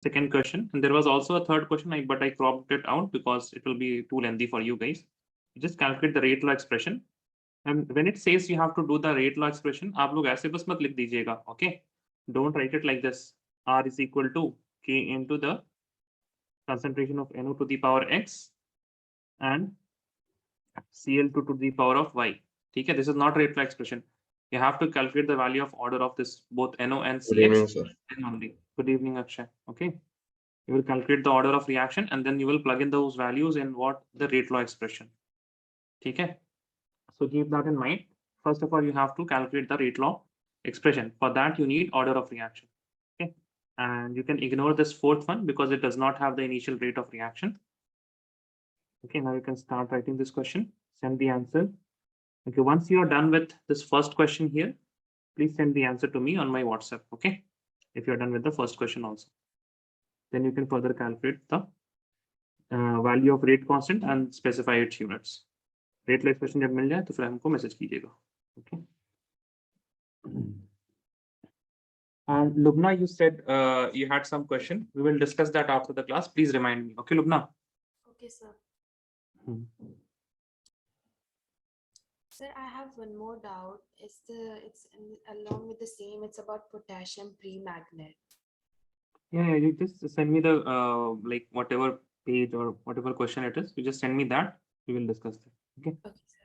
second question, and there was also a third question, but I cropped it out because it will be too lengthy for you guys. You just calculate the rate law expression, and when it says you have to do the rate law expression, आप लोग ऐसे बस मत लिख दीजिएगा, okay? Don't write it like this. R is equal to K into the concentration of NO to the power X and Cl2 to the power of Y. Okay, this is not rate law expression. You have to calculate the value of order of this both NO and CX. Good evening, sir. Only. Good evening, Akshay. Okay. You will calculate the order of reaction and then you will plug in those values in what the rate law expression. Okay. So keep that in mind. First of all, you have to calculate the rate law expression. For that, you need order of reaction. Okay. And you can ignore this fourth one because it does not have the initial rate of reaction. Okay, now you can start writing this question, send the answer. Okay, once you are done with this first question here, please send the answer to me on my WhatsApp, okay? If you're done with the first question also. Then you can further calculate the value of rate constant and specify its units. Rate law expression जब मिल जाए तो फिर हमको message कीजिएगा, okay? And Lubna, you said you had some question. We will discuss that after the class. Please remind me, okay, Lubna? Okay, sir. Sir, I have one more doubt. Along with the same. It's about potassium pre-magnet. Yeah, you just send me the like whatever page or whatever question it is. You just send me that. We will discuss that. Okay. Okay, sir.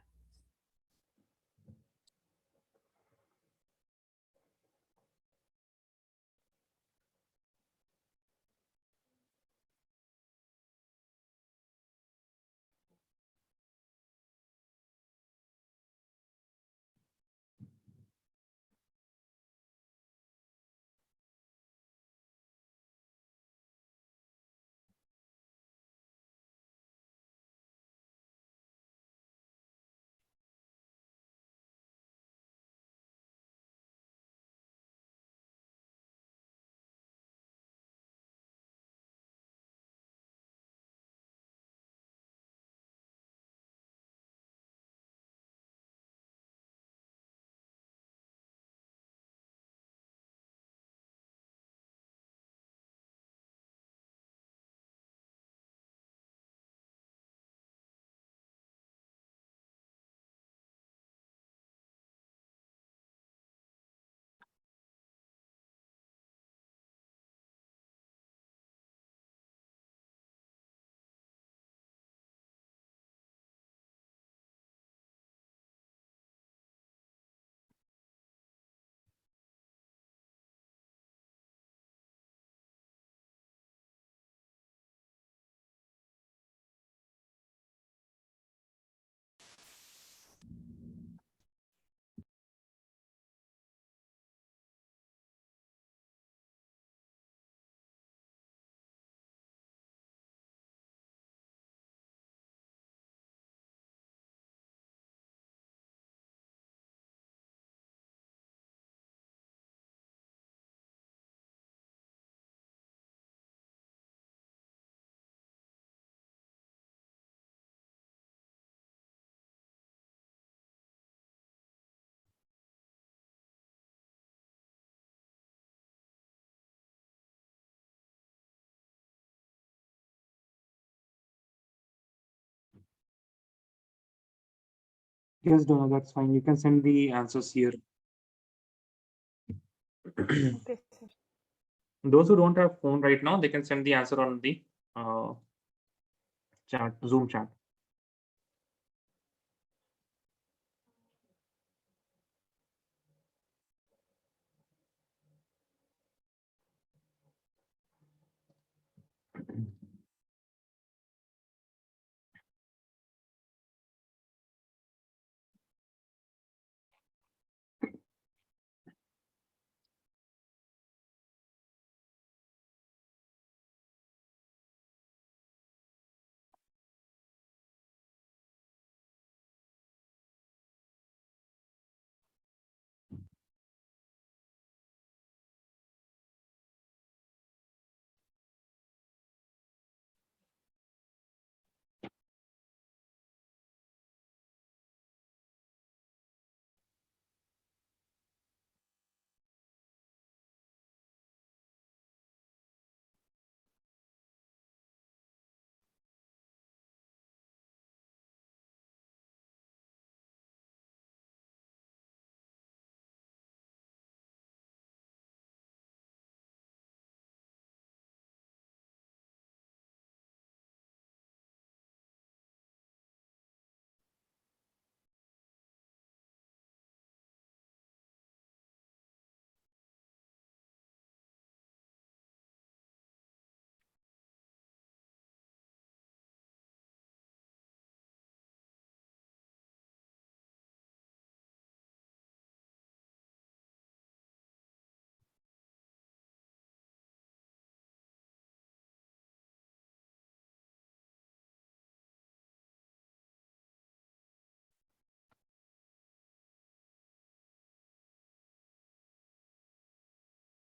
Yes, Donna, that's fine. You can send the answers here. Okay, sir. Those who don't have phone right now, they can send the answer on the chat, Zoom chat.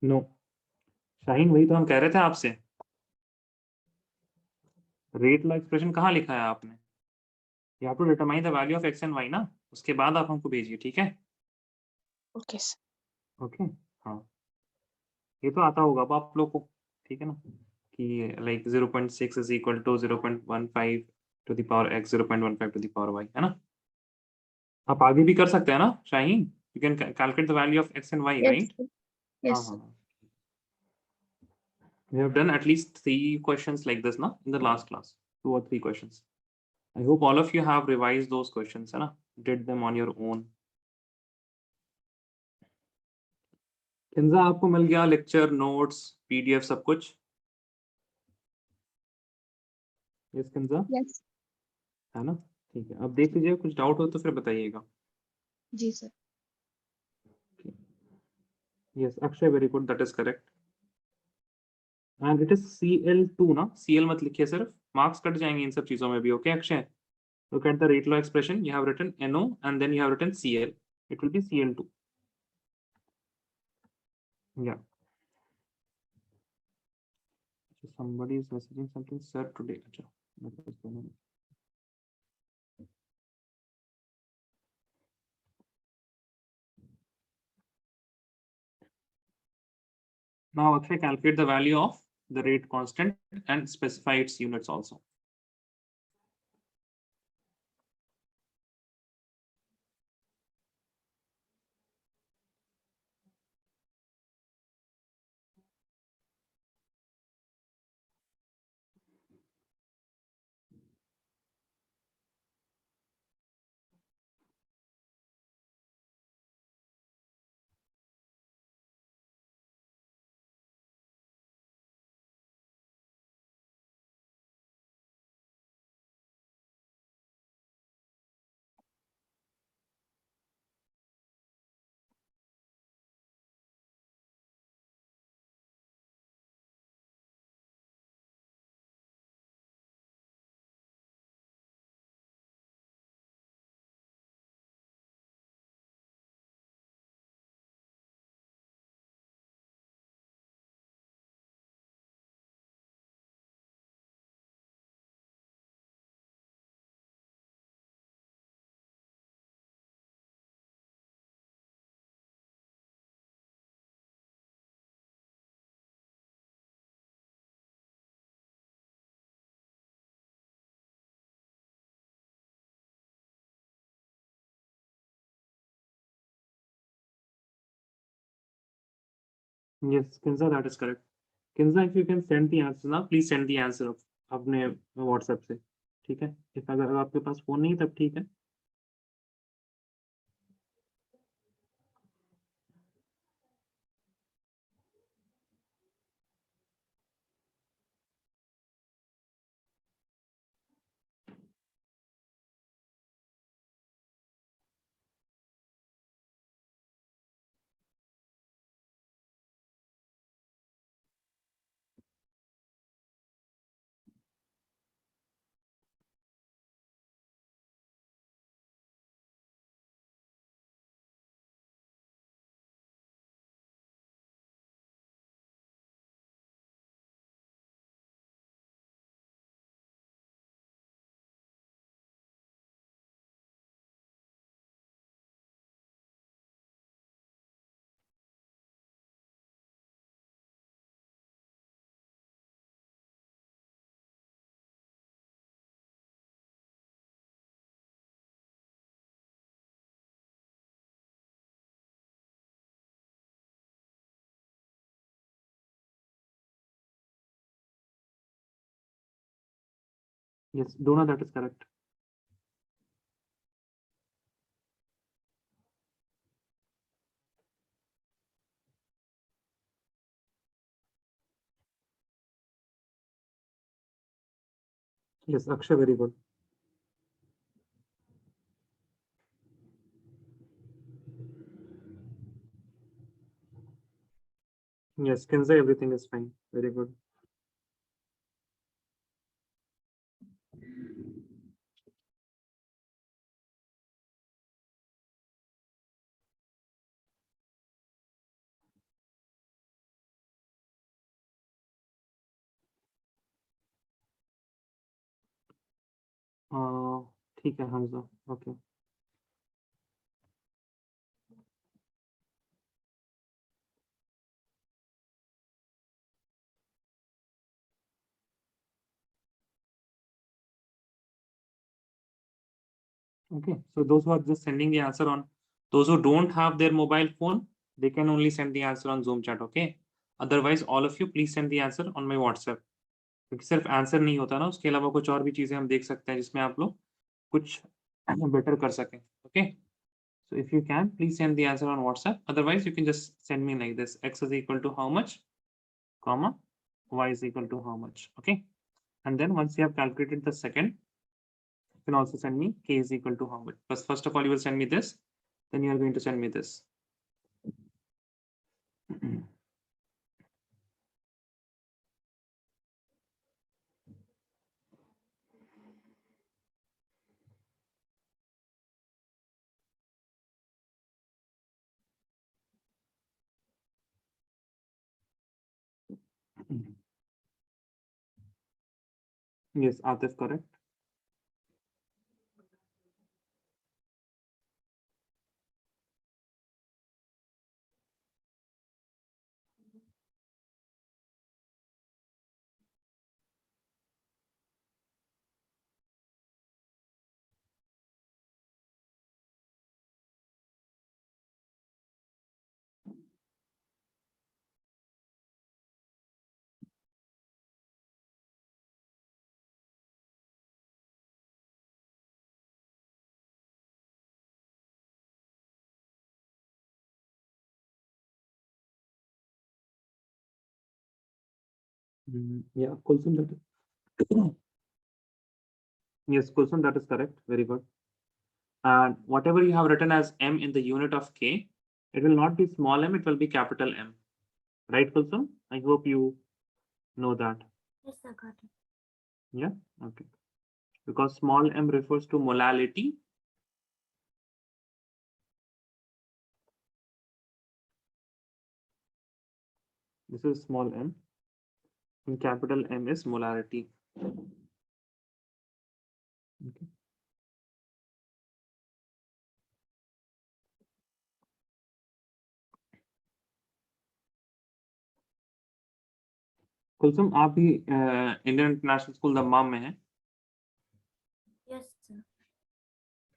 No Shaheen, वही तो हम कह रहे थे आपसे। Rate law expression कहाँ लिखा है आपने? You have to determine the value of X and Y ना, उसके बाद आप हमको भेजिए, ठीक है? Okay sir. ओके, हाँ ये तो आता होगा अब आप लोग को, ठीक है ना, कि like 0.6 is equal to 0.15 to the power x, 0.15 to the power y, है ना? आप आगे भी कर सकते हैं ना Shaheen, you can calculate the value of x and y, yes right? Sir. हाँ यस हाँ सर। हाँ। We have done at least 3 questions like this, na, in the last class, 2 or 3 questions. I hope all of you have revised those questions, है ना, did them on your own. Kinza आपको मिल गया lecture notes PDF सब कुछ? Yes Kinza, yes. है ना? ठीक है, अब देख लीजिए, कुछ डाउट हो तो फिर बताइएगा। जी sir. Yes Akshay, very good, that is correct. And it is Cl2 ना, Cl मत लिखिए सिर्फ, मार्क्स कट जाएंगे इन सब चीजों में भी। Okay Akshay, look at the rate law expression, you have written NO and then you have written Cl, it will be Cl2. Yeah. So somebody is messaging something, sir, today. Acha, that was going on. Now, Akshay, calculate the value of the rate constant and specify its units also. Yes, Kinza, that is correct. Kinza, if you can send the answer now, please send the answer of अपने WhatsApp से, ठीक है? if अगर आपके पास phone नहीं तब ठीक है। Yes, Dona, that is correct. Yes, Akshay, very good. Yes, Kinza, everything is fine. Very good. ठीक है Hamza, okay. Okay, so those who are just sending the answer on, those who don't have their mobile phone, they can only send the answer on Zoom chat, okay? Otherwise, all of you, please send the answer on my WhatsApp. क्योंकि सिर्फ answer नहीं होता ना, उसके अलावा कुछ और भी चीजें हम देख सकते हैं जिसमें आप लोग कुछ बेटर कर सकें, okay? So if you can, please send the answer on WhatsApp. Otherwise, you can just send me like this: x is equal to how much, comma, y is equal to how much, okay? And then once you have calculated the second, you can also send me k is equal to how much. But first of all, you will send me this, then you are going to send me this. Yes, Atif, correct. Yeah, Kulsum, that is yes, Kulsum, that is correct. Very good. And whatever you have written as m in the unit of k, it will not be small m, it will be capital M. Right, Kulsum? I hope you know that. Yes, I got it. Yeah, okay. Because small m refers to molality. This is small m, and capital M is molarity. Okay. Kulsum, आप भी Indian international school Dammam में हैं? Yes, sir.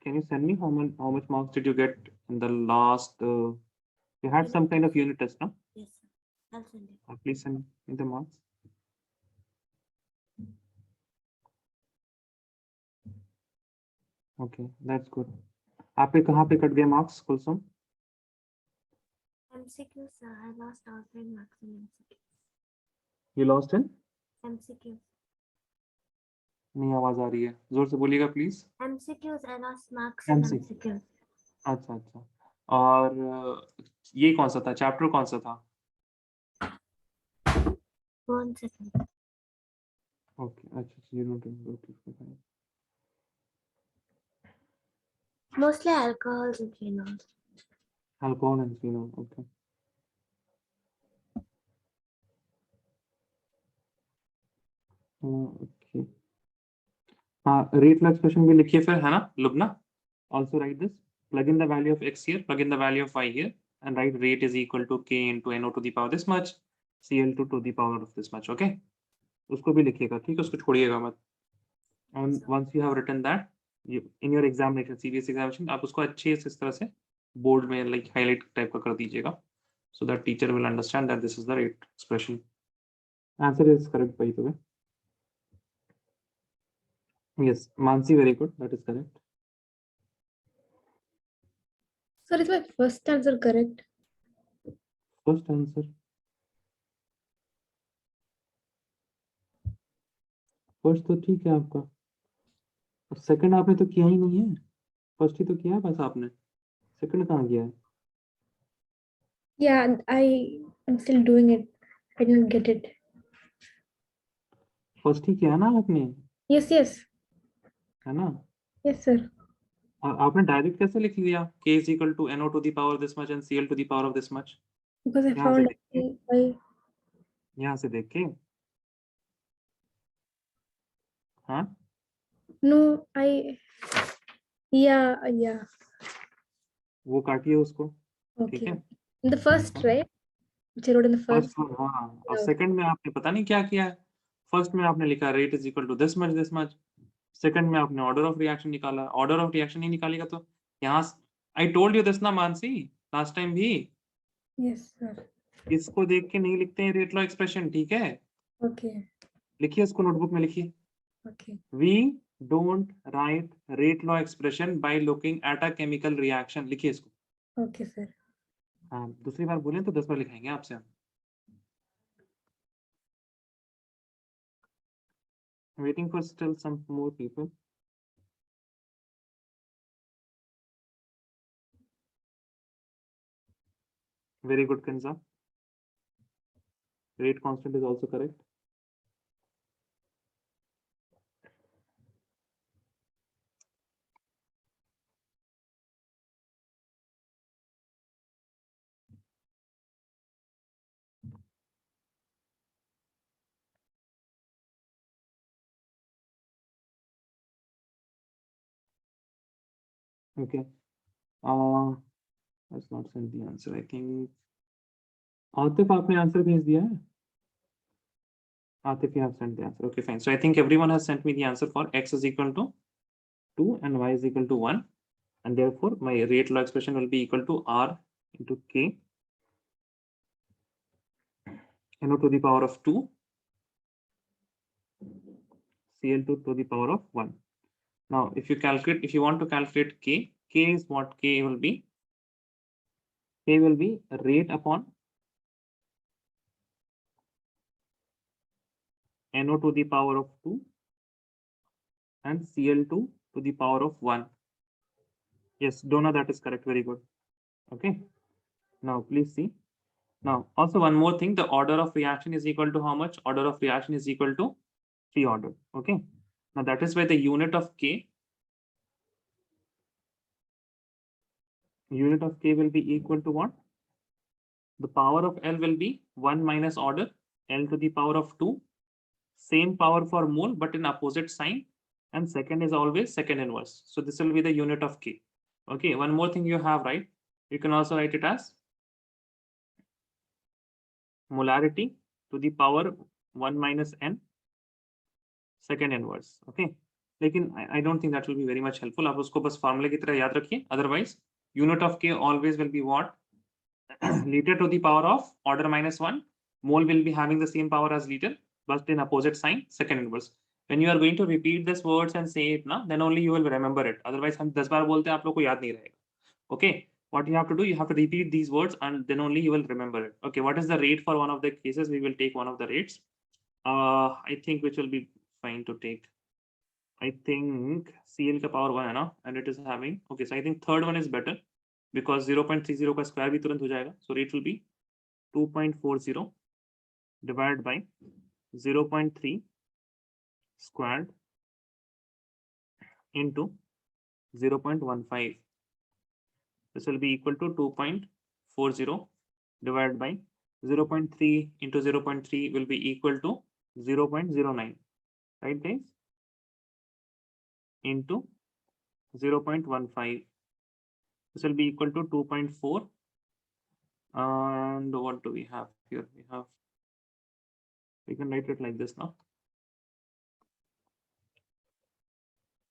Can you send me how much marks did you get in the last? You had some kind of unit test, no? Yes, sir. I'll send it. Please send me the marks. Okay, that's good. आपके कहाँ पे cut गए marks, Kulsum? MCQ, sir. I lost all 10 marks in MCQ. You lost in? MCQ. नहीं आवाज आ रही है, जोर से बोलिएगा please. MCQs, I lost marks in MCQ. MCQs. अच्छा अच्छा, और ये कौन सा था, चैप्टर कौन सा था? 1 second. ओके, अच्छा, you don't remember. Mostly alcohols and phenols. Alcohol and phenol, okay. Okay. हाँ, rate expression भी लिखिए फिर, है ना Lubna? Also write this. Plug in the value of x here, plug in the value of y here, and write rate is equal to k into no to the power this much, Cl2 to the power of this much, okay? उसको भी लिखिएगा, ठीक है, उसको छोड़िएगा मत. And once you have written that, in your examination, serious examination, आप उसको अच्छे से इस तरह से bold में like highlight टाइप का कर दीजिएगा, so that teacher will understand that this is the rate expression. Answer is correct, by the way. Yes, Mansi, very good. That is correct. Sir, is my first answer correct? First answer. First तो ठीक है आपका, second आपने तो किया ही नहीं है, first ही तो किया है बस आपने, सेकंड कहाँ गया है? Yeah, I'm still doing it. I didn't get it. First ही किया ना आपने, Yes, yes. है ना? Yes, sir. और आपने डायरेक्ट कैसे लिख लिया k is equal to no to the power this much and cl to the power of this much? Because I यहाँ से found देख के, I यहाँ से देख के, हाँ No, yeah. वो काटिए उसको, ठीक Okay. है। In the first, right? Which I wrote in the first first. One, हाँ। अब Yeah. सेकंड में आपने पता नहीं क्या किया है। फर्स्ट में आपने लिखा rate is equal to this much. Second में आपने ऑर्डर ऑफ रिएक्शन निकाला, ऑर्डर ऑफ रिएक्शन नहीं निकालेगा तो यहाँ आई टोल्ड यू दिस ना मानसी, लास्ट टाइम भी। Yes, sir. इसको देख के नहीं लिखते हैं रेट लॉ एक्सप्रेशन, ठीक है। Okay. लिखिए इसको, नोटबुक में लिखिए। Okay. We don't write rate law expression by looking at a chemical reaction, लिखिए इसको। Okay, sir. हाँ, दूसरी बार बोले तो 10 बार लिखाएंगे आपसे हम। Waiting for still some more people. Very good, Kanza. Rate constant is also correct. Okay. Let's not send the answer. I think Atif, आपने आंसर भेज दिया है? Atif, you have sent the answer. Okay, fine. So I think everyone has sent me the answer for x is equal to 2 and y is equal to 1. And therefore, my rate law expression will be equal to r into k NO to the power of 2 Cl2 to the power of 1. Now, if you want to calculate k is what k will be? K will be rate upon NO to the power of 2 and Cl2 to the power of 1. Yes, Donna, that is correct. Very good. Okay. Now, please see. Now, also one more thing, the order of reaction is equal to how much? Order of reaction is equal to 3 order. Okay. Now, that is why the unit of K will be equal to what? The power of L will be 1 minus order L to the power of 2. Same power for mole, but in opposite sign. And second is always second inverse. So this will be the unit of K. Okay. One more thing you have, right? You can also write it as molarity to the power 1 minus n second inverse. Okay. लेकिन I don't think that will be very much helpful. आप उसको बस फॉर्मूले की तरह याद रखिए. Otherwise, unit of K always will be what? Liter to the power of order minus 1. Mole will be having the same power as liter, but in opposite sign, second inverse. When you are going to repeat these words and say it, na, then only you will remember it. Otherwise, हम 10 बार बोलते हैं, आप लोग को याद नहीं रहेगा. Okay. What you have to do, you have to repeat these words and then only you will remember it. Okay. What is the rate for one of the cases? We will take one of the rates. I think which will be fine to take. I think CL ka power 1 है ना, and it is having, okay, so I think third one is better because 0.30 का square भी तुरंत हो जाएगा. So rate will be 2.40 divided by 0.3 squared into 0.15. This will be equal to 2.40 divided by 0.3 into 0.3 will be equal to 0.09, right guys? Into 0.15. This will be equal to 2.4. And what do we have here? We can write it like this now.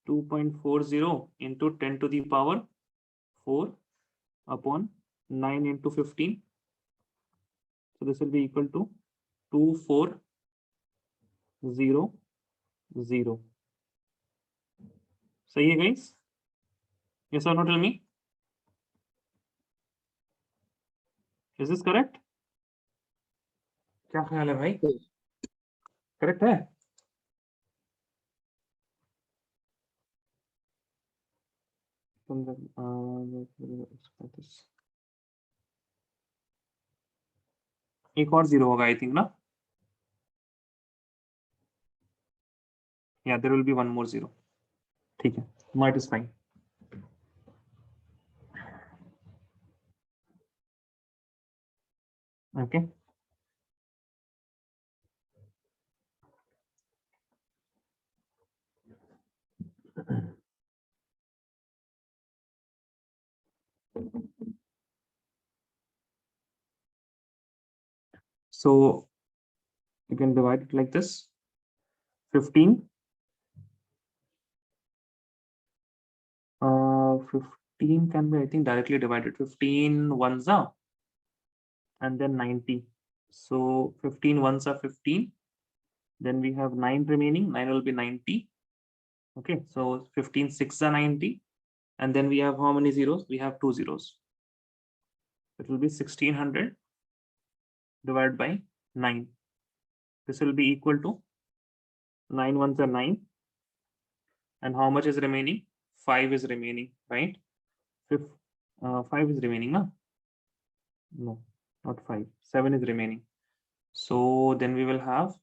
2.40 into 10 to the power 4 upon 9 into 15. So this will be equal to 2400. सही है guys? Yes or no, tell me. Is this correct? क्या ख्याल है भाई? Correct है? एक और 0 होगा I think ना? Yeah, there will be one more 0. ठीक है. No, it is fine. Okay. So you can divide it like this. 15. 15 can be, I think, directly divided. 15 ones are, and then 90. So 15 ones are 15. Then we have 9 remaining. 9 will be 90. Okay, so 15 6 are 90. And then we have how many zeros? We have 2 zeros. It will be 1600 divided by 9. This will be equal to 9 ones are 9. And how much is remaining? 5 is remaining, right? 5 is remaining, no? No, not 5. 7 is remaining. So then we will have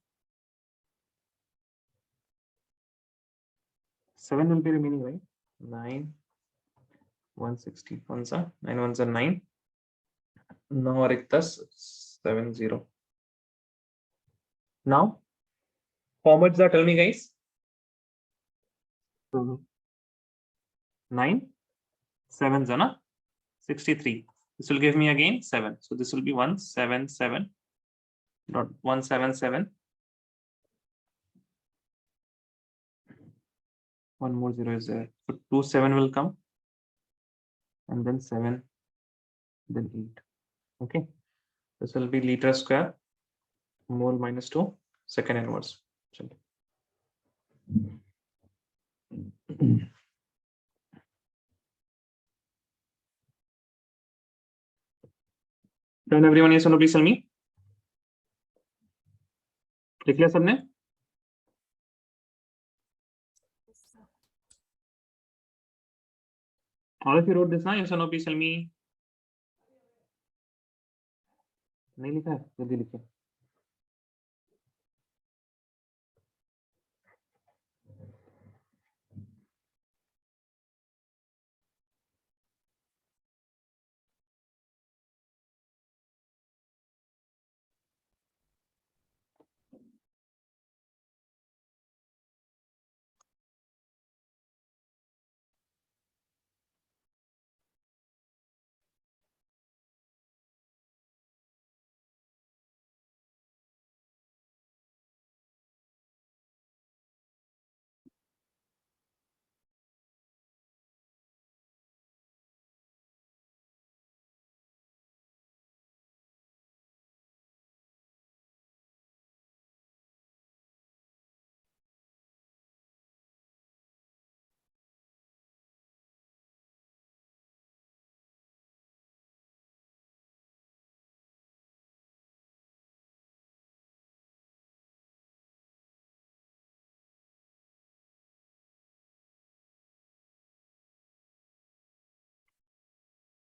7 will be remaining, right? 9, 160 ones are 9 ones are 9. Now Ritas 70. Now, how much that? Tell me, guys. 9 7 zana 63. This will give me again 7. So this will be 177.177. One more zero is there. So 27 will come. And then 7, then 8. Okay. This will be liter square, mole minus 2, second inverse. Done everyone? Yes or no? Please tell me. लिख लिया सबने? All of you wrote this, ना? Yes or no? Please tell me. नहीं लिखा है, जल्दी लिखिए.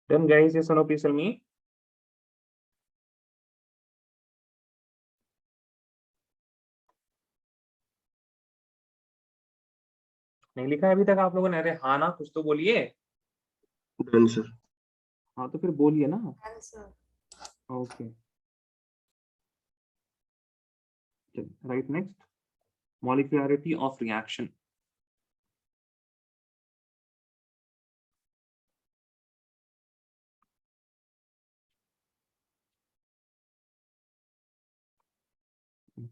Then guys, yes or no? Please tell me. नहीं लिखा है अभी तक आप लोगों ने? अरे हाँ ना, कुछ तो बोलिए. Done, sir. हाँ तो फिर बोलिए ना. Answer. Okay. Right, next. Molecularity of reaction.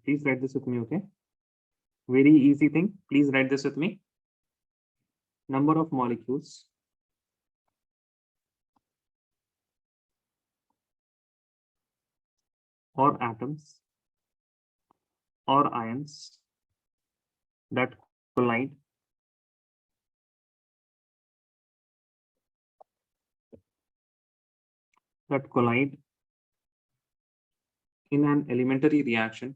Please write this with me, okay? Very easy thing. Please write this with me. Number of molecules or atoms or ions that collide in an elementary reaction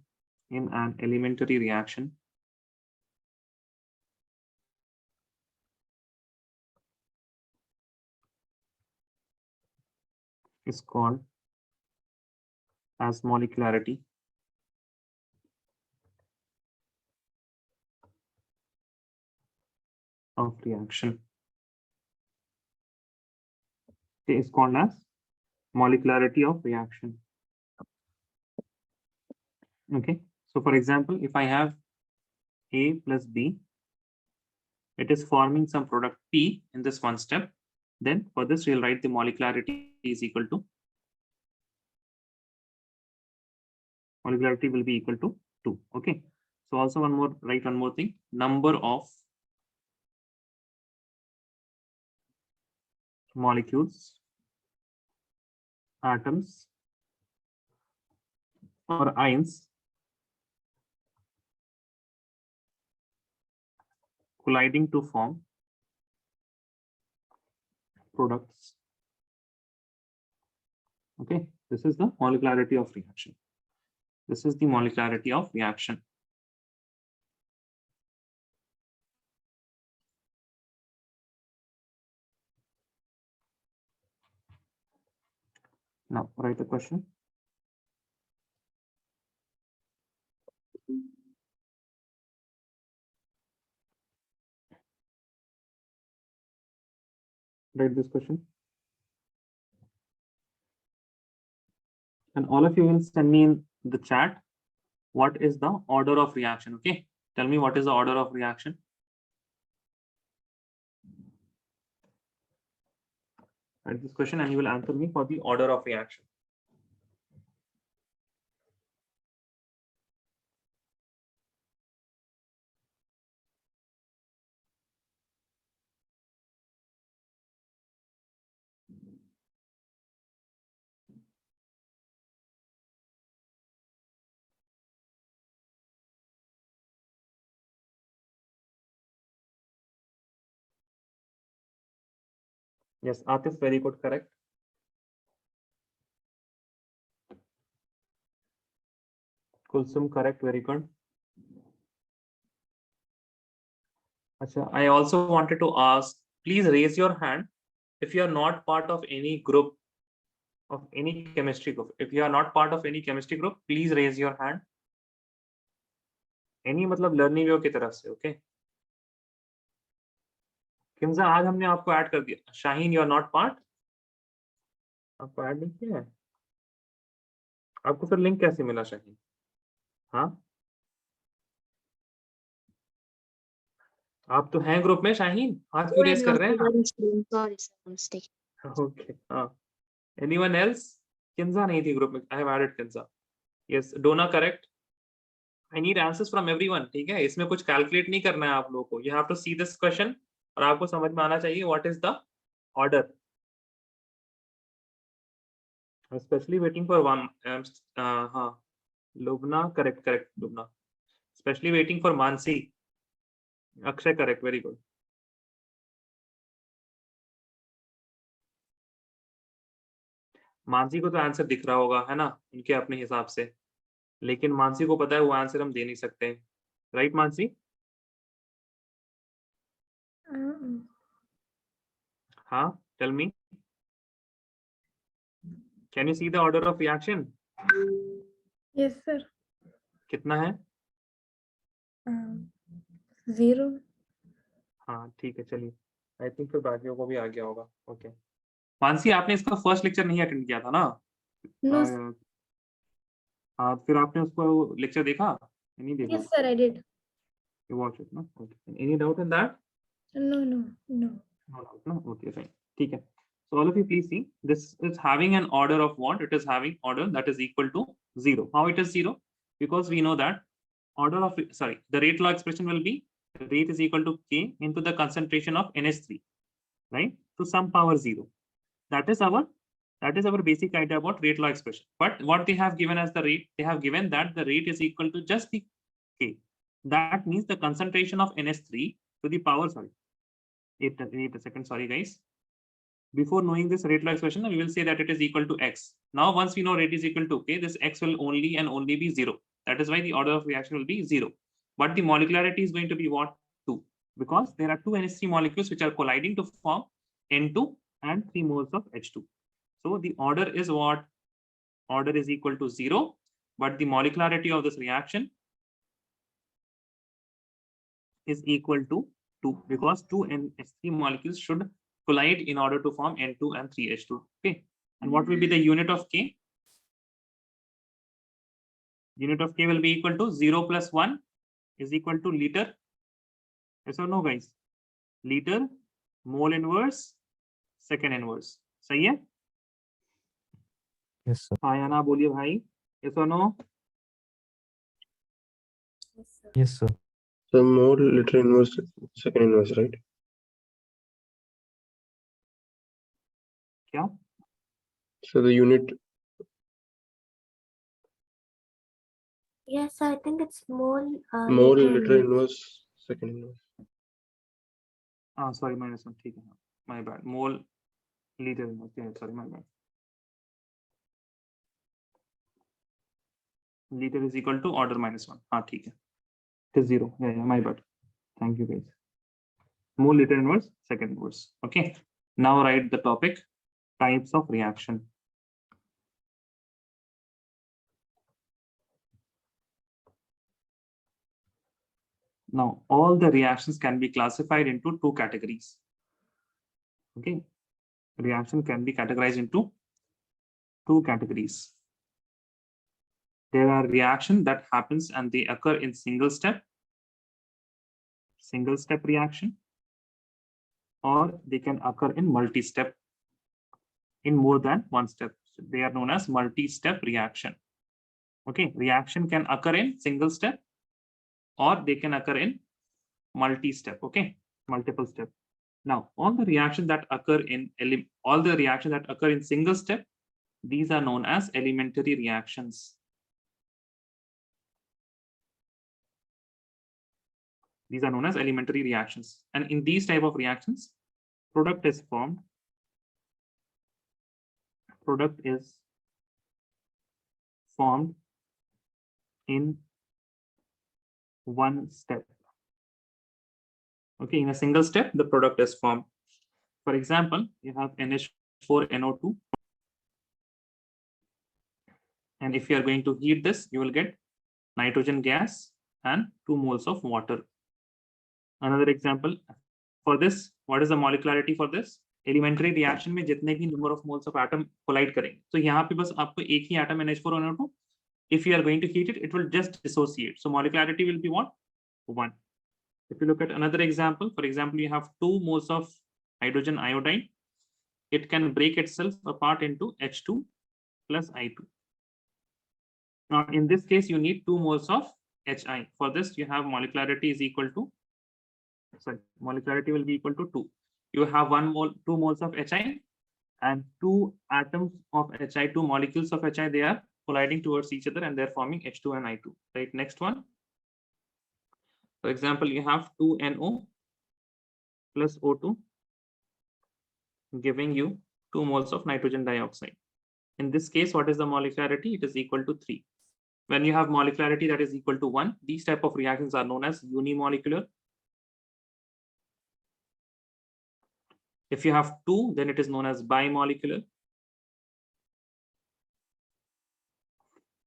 is called as molecularity of reaction. It is called as molecularity of reaction. Okay, so for example, if I have A plus B, it is forming some product P in this one step. Then for this, we'll write the molecularity is equal to, molecularity will be equal to 2. Okay. So also write one more thing, number of molecules, atoms, or ions colliding to form products. Okay, this is the molecularity of reaction. This is the molecularity of reaction. Now write the question. Write this question. And all of you will send me in the chat what is the order of reaction. Okay, tell me what is the order of reaction. Write this question and you will answer me for the order of reaction. Yes, Atif, very good, correct. Kulsum, correct, very good. Achha, I also wanted to ask, please raise your hand if you are not part of any group, of any chemistry group. If you are not part of any chemistry group, please raise your hand. Any मतलब Learnivio की तरफ से, okay? Kinza, आज हमने आपको add कर दिया. Shaheen, you are not part. आपको ऐड नहीं किया है. आपको फिर लिंक कैसे मिला शाहीन? हाँ, आप तो हैं ग्रुप में शाहीन, हाथ क्यों रेस कर रहे हैं? Okay, हाँ. Anyone else? Kinza नहीं थी ग्रुप में. I have added Kinza. Yes, Dona correct. I need answers from everyone. ठीक है, इसमें कुछ कैलकुलेट नहीं करना है आप लोगों को. You have to see this question और आपको समझ में आना चाहिए what is the order. Especially waiting for one. हाँ, Lubna correct, Lubna. Especially waiting for Mansi. Akshay correct, very good. Mansi को तो आंसर दिख रहा होगा, है ना, उनके अपने हिसाब से, लेकिन मानसी को पता है वो आंसर हम दे नहीं सकते. राइट मानसी? हाँ, tell me, can you see the order of reaction? Yes, sir. कितना है? 0. हाँ ठीक है, चलिए. आई थिंक फिर बाकियों को भी आ गया होगा. ओके. मानसी, आपने इसका फर्स्ट लेक्चर नहीं अटेंड किया था ना? No. हाँ, फिर आपने उसको लेक्चर देखा नहीं? देखा? Yes, sir, I did. You watch it, no? Okay. Any doubt in that? No. No doubt, no? Okay, fine. ठीक है. So all of you please see, this is having an order of what? It is having order that is equal to 0. How it is 0? Because we know that order of, the rate law expression will be rate is equal to K into the concentration of NH3, right? To some power 0. That is our basic idea about rate law expression. But what they have given as the rate, they have given that the rate is equal to just the K. That means the concentration of NH3 to the power, wait a second, sorry guys. Before knowing this rate law expression, we will say that it is equal to X. Now, once we know rate is equal to K, this X will only and only be 0. That is why the order of reaction will be 0. But the molecularity is going to be what? 2. Because there are two NH3 molecules which are colliding to form N2 and 3 moles of H2. So the order is what? Order is equal to 0. But the molecularity of this reaction is equal to 2, because two NH3 molecules should collide in order to form N2 and 3H2. Okay. And what will be the unit of K? Unit of K will be equal to 0 plus 1 is equal to liter. Yes or no, guys? Liter, mole inverse, second inverse. सही है? Yes, sir. हाँ या ना बोलिए भाई, yes or no? Yes, sir. Yes, sir. So more literal inverse, second inverse, right? क्या? So the unit, Yes, I think it's more more literal literal inverse. inverse, second inverse. हाँ sorry -1, ठीक है, my bad, mole litre inverse, sorry my bad, litre is equal to order -1, हाँ ठीक है, it is 0, या my bad, thank you guys. Mole litre inverse, second inverse. Okay, now write the topic types of reaction. Now all the reactions can be classified into two categories. Okay, reaction can be categorized into two categories. There are reactions that happens and they occur in single step reaction, or they can occur in multi-step, in more than one step. So they are known as multi-step reaction. Okay, reaction can occur in single step or they can occur in multi-step. Okay, multiple step. Now all the reactions that occur in single step, these are known as elementary reactions. These are known as elementary reactions. And in these type of reactions, product is formed. Product is formed in one step. Okay, in a single step, the product is formed. For example, you have NH4NO2. And if you are going to heat this, you will get nitrogen gas and 2 moles of water. Another example for this, what is the molecularity for this? Elementary reaction में जितने भी number of moles of atom collide करेंगे, तो यहाँ पे बस आपको एक ही atom NH4NO2. If you are going to heat it, it will just dissociate. So molecularity will be what? 1. If you look at another example, for example, you have 2 moles of hydrogen iodide. It can break itself apart into H2 plus I2. Now, in this case, you need 2 moles of HI. For this, you have molecularity is equal to, molecularity will be equal to 2. You have 2 moles of HI and 2 atoms of HI, 2 molecules of HI, they are colliding towards each other and they're forming H2 and I2. Right, next one. For example, you have 2NO plus O2 giving you 2 moles of nitrogen dioxide. In this case, what is the molecularity? It is equal to 3. When you have molecularity that is equal to 1, these type of reactions are known as unimolecular. If you have 2, then it is known as bimolecular.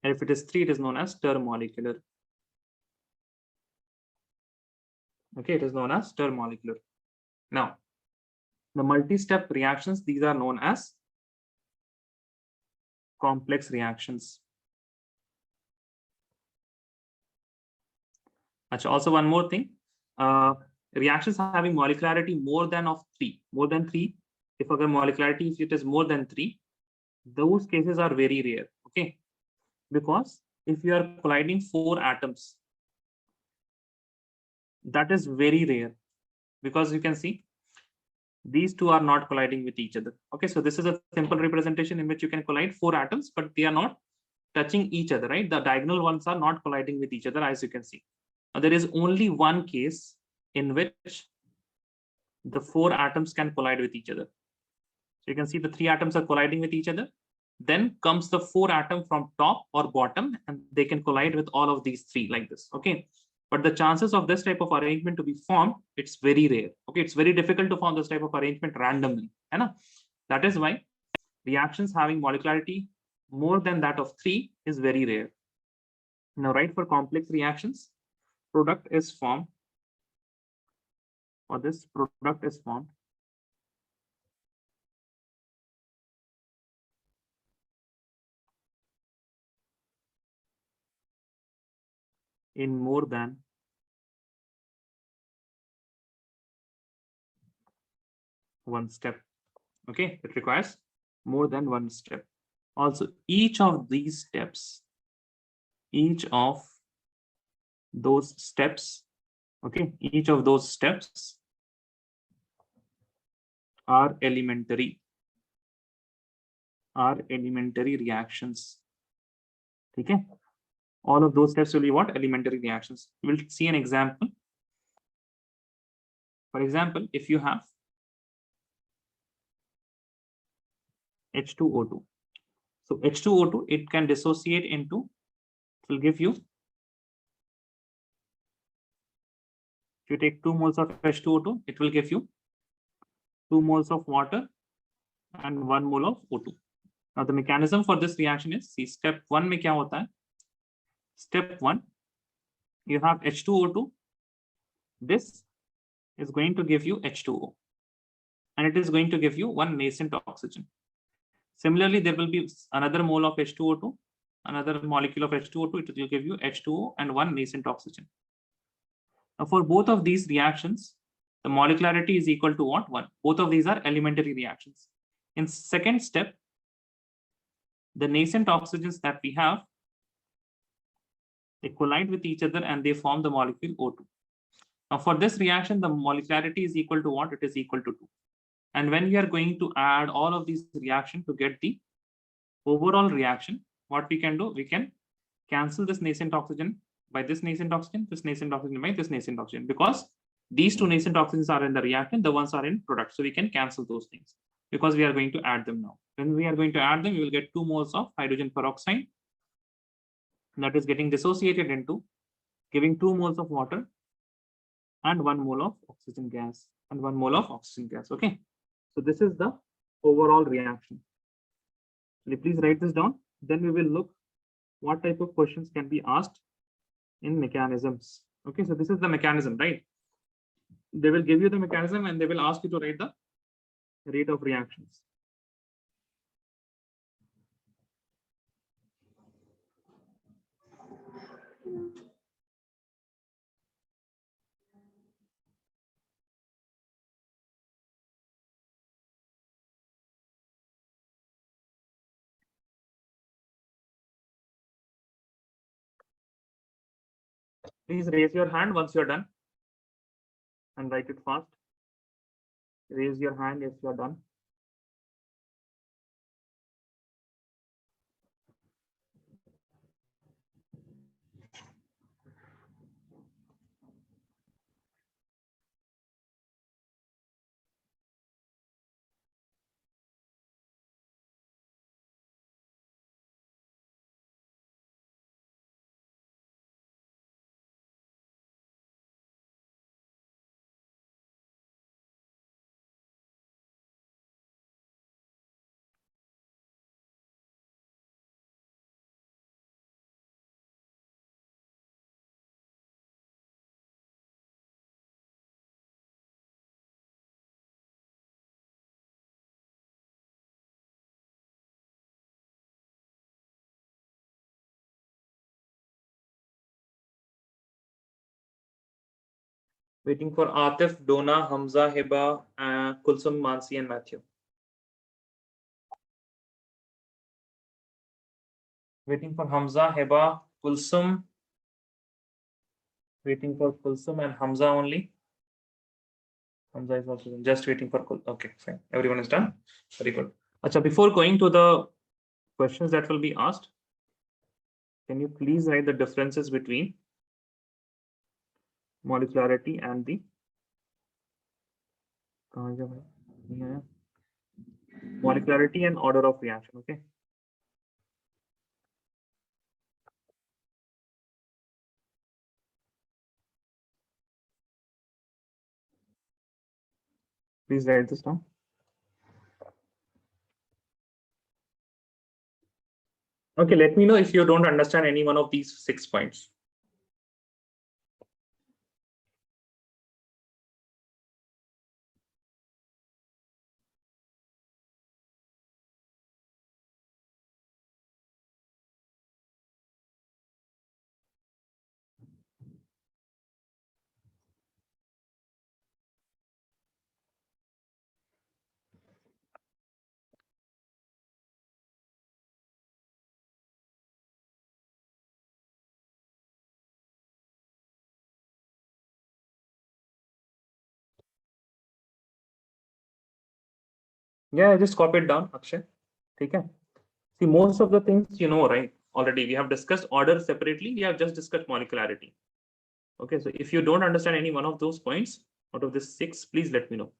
And if it is 3, it is known as termolecular. Okay, it is known as termolecular. Now, the multi-step reactions, these are known as complex reactions. Also, one more thing, reactions having molecularity more than 3, if agar molecularity, if it is more than 3, those cases are very rare. Okay, because if you are colliding 4 atoms, that is very rare, because you can see these two are not colliding with each other. Okay, so this is a simple representation in which you can collide 4 atoms, but they are not touching each other, right? The diagonal ones are not colliding with each other, as you can see. Now, there is only one case in which the 4 atoms can collide with each other. So you can see the 3 atoms are colliding with each other. Then comes the 4 atom from top or bottom, and they can collide with all of these 3 like this. Okay, but the chances of this type of arrangement to be formed, it's very rare. Okay, it's very difficult to form this type of arrangement randomly. That is why reactions having molecularity more than that of 3 is very rare. Now, right, for complex reactions, product is formed, or this product is formed in more than one step. Okay, it requires more than one step. Also, each of those steps, okay, each of those steps are elementary reactions. Okay, all of those steps will be what? Elementary reactions. We'll see an example. For example, if you have H2O2, so H2O2, it can dissociate into, it will give you, if you take 2 moles of H2O2, it will give you 2 moles of water and 1 mole of O2. Now the mechanism for this reaction is, see, step 1 में क्या होता है? Step 1, you have H2O2. This is going to give you H2O, and it is going to give you 1 nascent oxygen. Similarly, there will be another mole of H2O2, another molecule of H2O2. It will give you H2O and 1 nascent oxygen. Now for both of these reactions, the molecularity is equal to what? 1. Both of these are elementary reactions. In second step, the nascent oxygens that we have, they collide with each other and they form the molecule O2. Now for this reaction, the molecularity is equal to what? It is equal to 2. And when we are going to add all of these reactions to get the overall reaction, what we can do, we can cancel this nascent oxygen by this nascent oxygen, this nascent oxygen by this nascent oxygen, because these 2 nascent oxygens are in the reactant, the ones are in product. So we can cancel those things because we are going to add them now. When we are going to add them, we will get 2 moles of hydrogen peroxide that is getting dissociated into giving 2 moles of water and 1 mole of oxygen gas and 1 mole of oxygen gas. Okay, so this is the overall reaction. Please write this down. Then we will look what type of questions can be asked in mechanisms. Okay, so this is the mechanism, right? They will give you the mechanism and they will ask you to write the rate of reactions. Please raise your hand once you're done and write it fast. Raise your hand if you're done. Waiting for Atif, Dona, Hamza, Hiba, Kulsum, Mansi, and Matthew. Waiting for Hamza, Hiba, Kulsum. Waiting for Kulsum and Hamza only. Hamza is also just waiting for Kul. Okay, fine. Everyone is done. Very good. Acha, before going to the questions that will be asked, can you please write the differences between molecularity and the molecularity and order of reaction? Okay. Please write this down. Okay, let me know if you don't understand any one of these 6 points. Yeah, I just copied down, Akshay. ठीक है. See, most of the things you know, right? Already we have discussed order separately. We have just discussed molecularity. Okay, so if you don't understand any one of those points out of this 6, please let me know.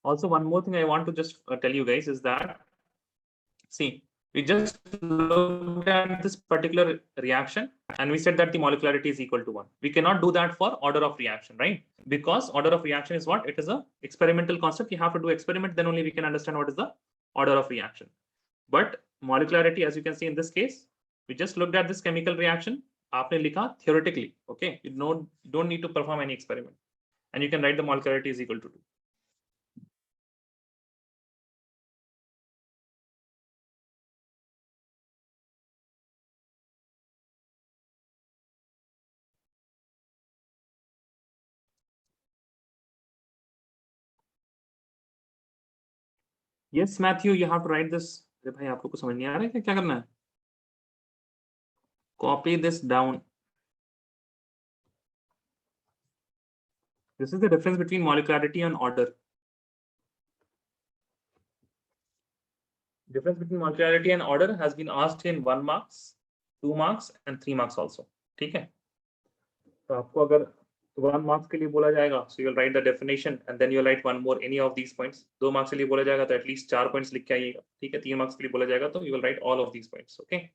Also, one more thing I want to just tell you guys is that, see, we just looked at this particular reaction and we said that the molecularity is equal to 1. We cannot do that for order of reaction, right? Because order of reaction is what? It is a experimental concept. You have to do experiment, then only we can understand what is the order of reaction. But molecularity, as you can see in this case, we just looked at this chemical reaction. आपने लिखा theoretically, okay? You don't need to perform any experiment. And you can write the molecularity is equal to 2. Yes, Matthew, you have to write this. अरे भाई आप लोग को समझ नहीं आ रहा है क्या करना है? Copy this down. This is the difference between molecularity and order. Difference between molecularity and order has been asked in 1 marks, 2 marks and 3 marks also. ठीक है? तो आपको अगर 1 marks के लिए बोला जाएगा, so you'll write the definition and then you'll write one more any of these points. 2 marks के लिए बोला जाएगा तो at least 4 points लिख के आइएगा. ठीक है? 3 marks के लिए बोला जाएगा तो you will write all of these points. Okay?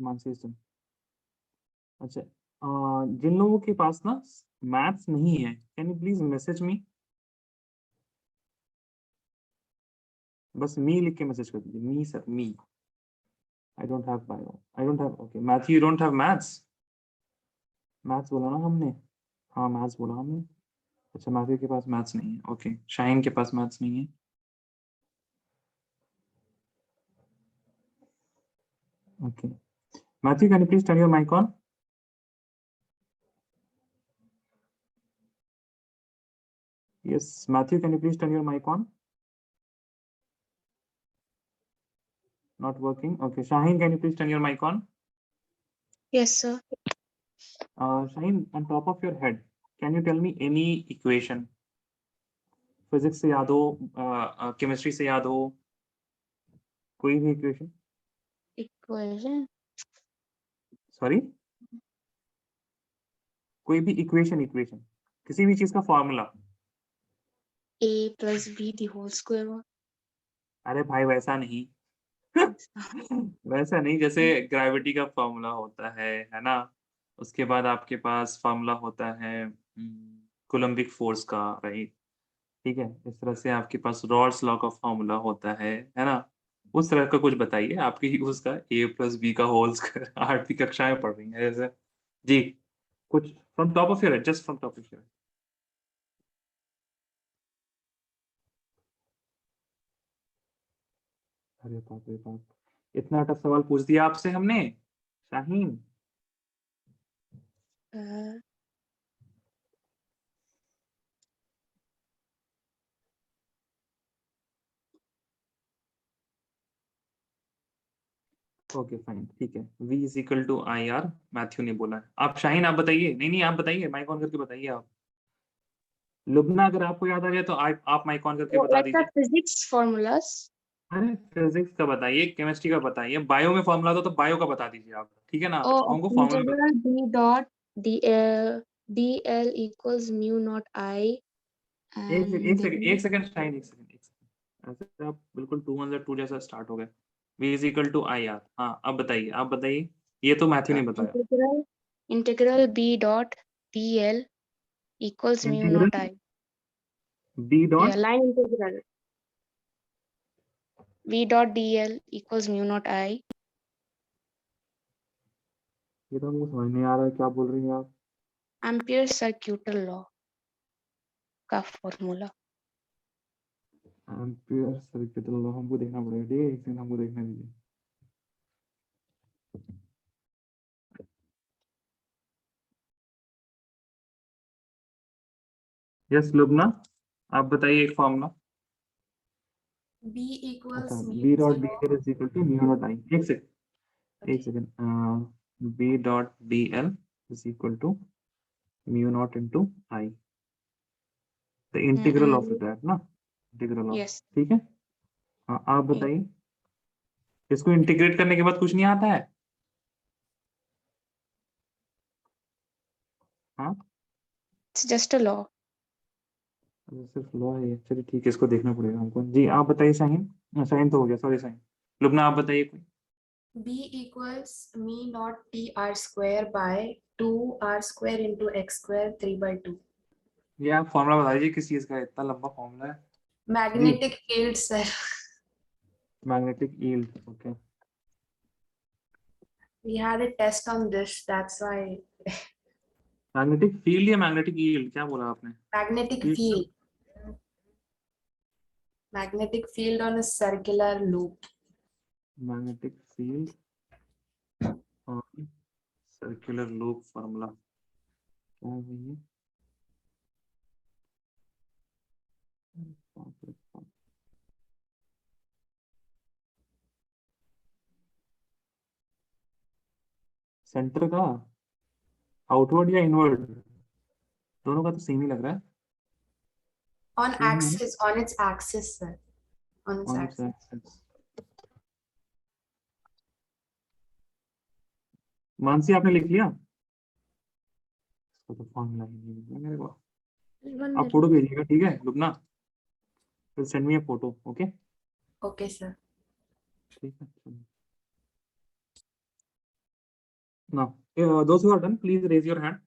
Mansi system. अच्छा, जिन लोगों के पास ना मैथ्स नहीं है, can you please message me? बस मी लिख के मैसेज कर दीजिए. Me sir, me. I don't have bio, I don't have. Okay Matthew, you don't have maths. Maths बोला ना हमने. हाँ मैथ्स बोला हमने. अच्छा, मैथ्यू के पास मैथ्स नहीं है. ओके, शाहीन के पास मैथ्स नहीं है. Okay Matthew, can you please turn your mike on? Yes, Matthew, can you please turn your mic on? Not working. Okay, Shaheen, can you please turn your mic on? Yes, sir. Shaheen, on top of your head, can you tell me any equation? Physics से याद हो, chemistry से याद हो, कोई भी equation? Equation. Sorry? कोई भी equation, किसी भी चीज का formula. A plus B the whole square. अरे भाई वैसा नहीं. वैसा नहीं, जैसे ग्रेविटी का फॉर्मूला होता है ना. उसके बाद आपके पास फॉर्मूला होता है कूलम्बिक फोर्स का, राइट. ठीक है, इस तरह से आपके पास रॉल्स लॉ का फॉर्मूला होता है ना. उस तरह का कुछ बताइए, आपकी उसका a प्लस बी का होल स्क्वायर. 8वीं कक्षा में पढ़ रही है जैसे. जी, कुछ from top of your head, just from top of your head. अरे बाप रे बाप, इतना टफ सवाल पूछ दिया आपसे हमने, शाहीन. ओके फाइन, ठीक है. V is equal to I R, Matthew ने बोला है. आप शाहीन आप बताइए. नहीं, आप बताइए, माइक ऑन करके बताइए आप. लुबना, अगर आपको याद आ गया तो आप माइक ऑन करके बता Like the दीजिए. physics formulas. अरे फिजिक्स का बताइए, केमिस्ट्री का बताइए, बायो में फॉर्मूला तो बायो का बता दीजिए आप, ठीक है ना. Oh, हमको formula. integral B dot dl equals mu naught I. एक सेकंड शाहीन, एक सेकंड. ऐसे आप बिल्कुल 2 जैसा स्टार्ट हो गए. V is equal to I R. हाँ, अब बताइए. ये तो मैथ्यू ने बताया. Integral B dot dl equals mu integral naught I. B Yeah, dot line integral. V dot dl equals mu naught I. ये तो हमको समझ नहीं आ रहा है, क्या बोल रही हैं आप. Ampere's circuital law का फॉर्मूला. एम्पियर सर्किट लॉ हमको देखना पड़ेगा. ठीक है, एक सेकंड हमको देखने दीजिए. यस लुबना, आप बताइए एक फॉर्मूला. B equals अच्छा, mu B dot D 0. L is equal to mu naught I. एक सेकंड. B dot D L is equal to mu naught into I. The integral of that ना. Integral of. Yes. ठीक है. हाँ, आप बताइए. इसको इंटीग्रेट करने के बाद कुछ नहीं आता है. हाँ, It's just a law. सिर्फ लॉ है. चलिए ठीक है, इसको देखना पड़ेगा हमको. जी, आप बताइए शाहीन. शाहीन तो हो गया, सॉरी शाहीन. लुबना आप बताइए कोई. B equals mu naught T r square by 2 r square into x square 3 by 2. ये आप फॉर्मूला बता दीजिए किस चीज का, इतना लंबा फॉर्मूला है. Magnetic field, sir. Magnetic yield. Okay. We had a test on this, that's why. Magnetic field या मैग्नेटिक यील्ड, क्या बोला आपने. Magnetic Field. field. Magnetic field on a circular loop. Magnetic field और सर्कुलर लूप फॉर्मूला क्या है ये. Centre का outward या इनवर्ड, दोनों का तो सेम ही लग रहा है. On सेम ही है ना. axis, on its axis, sir. On its on it's axis. Axis. Mansi आपने लिख लिया. इसको तो फॉर्मूला ही नहीं मिल रहा मेरे को. आप फोटो भेजिएगा, ठीक है लुबना. फिर सेंड मी अ फोटो. ओके. Okay, sir. ठीक है. Now, those who are done, please raise your hand.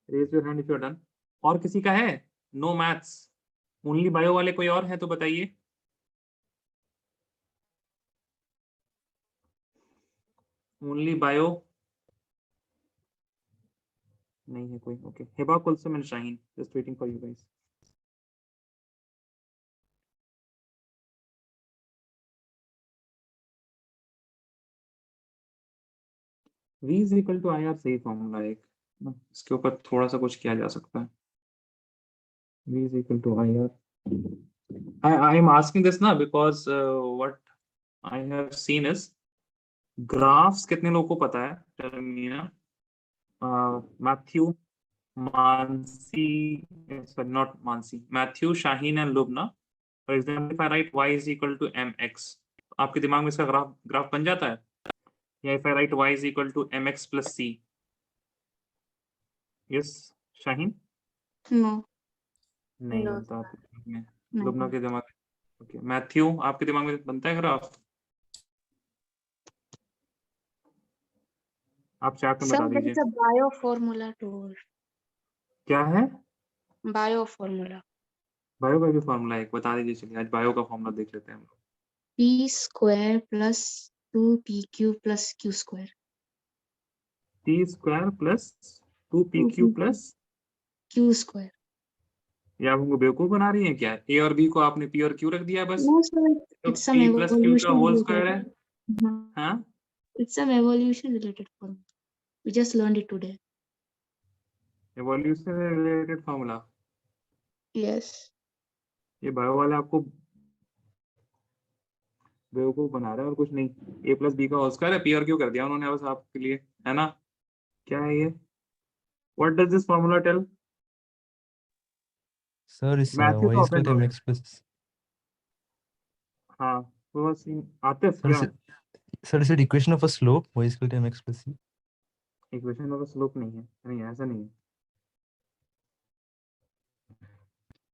Raise your hand if you are done. और किसी का है? No maths. Only bio वाले कोई और है तो बताइए. Only bio. नहीं है कोई. Okay. Heba Kulsum and Shaheen. Just waiting for you guys. V is equal to IR सही फॉर्मूला एक. इसके ऊपर थोड़ा सा कुछ किया जा सकता है. V is equal to IR. I am asking this now because what I have seen is graphs कितने लोगों को पता है? Tell me ना. Matthew, Mansi, sorry, not Mansi. Matthew, Shaheen and Lubna. For example, if I write y is equal to mx, आपके दिमाग में इसका ग्राफ बन जाता है? या if I write y is equal to mx plus c, yes, Shaheen? No. नहीं No, बनता आपके दिमाग में, नहीं लुबना के दिमाग में. ओके, मैथ्यू आपके दिमाग में बनता है ग्राफ? आप चैट में Sir, बता there दीजिए. is a bio formula too. क्या है? Bio formula. बायो का भी फॉर्मूला है, बता दीजिए. चलिए आज बायो का फॉर्मूला देख लेते हैं हम लोग. P square plus 2PQ plus Q square. T square plus 2pq plus, Q square. या आप हमको बेवकूफ बना रही हैं क्या? ए और बी को आपने पी और क्यू रख दिया बस. No, sir, तो it's some p plus Q का evolution होल related. स्क्वायर है. हाँ, It's some evolution related formula. We just learned it today. Evolution related formula. Yes. ये बायो वाले आपको बेवकूफ बना रहे हैं और कुछ नहीं. ए प्लस बी का होल स्क्वायर है, पी और क्यू कर दिया उन्होंने बस आपके लिए, है ना? क्या है ये? What does this formula tell? Sir, is Matthew y तो is equal ओपन to हो. mx plus. हाँ, वो बस आतिफ Sir, क्या? is it equation of a slope y is equal to mx plus c? Equation में स्लोप नहीं है. नहीं, ऐसा नहीं है.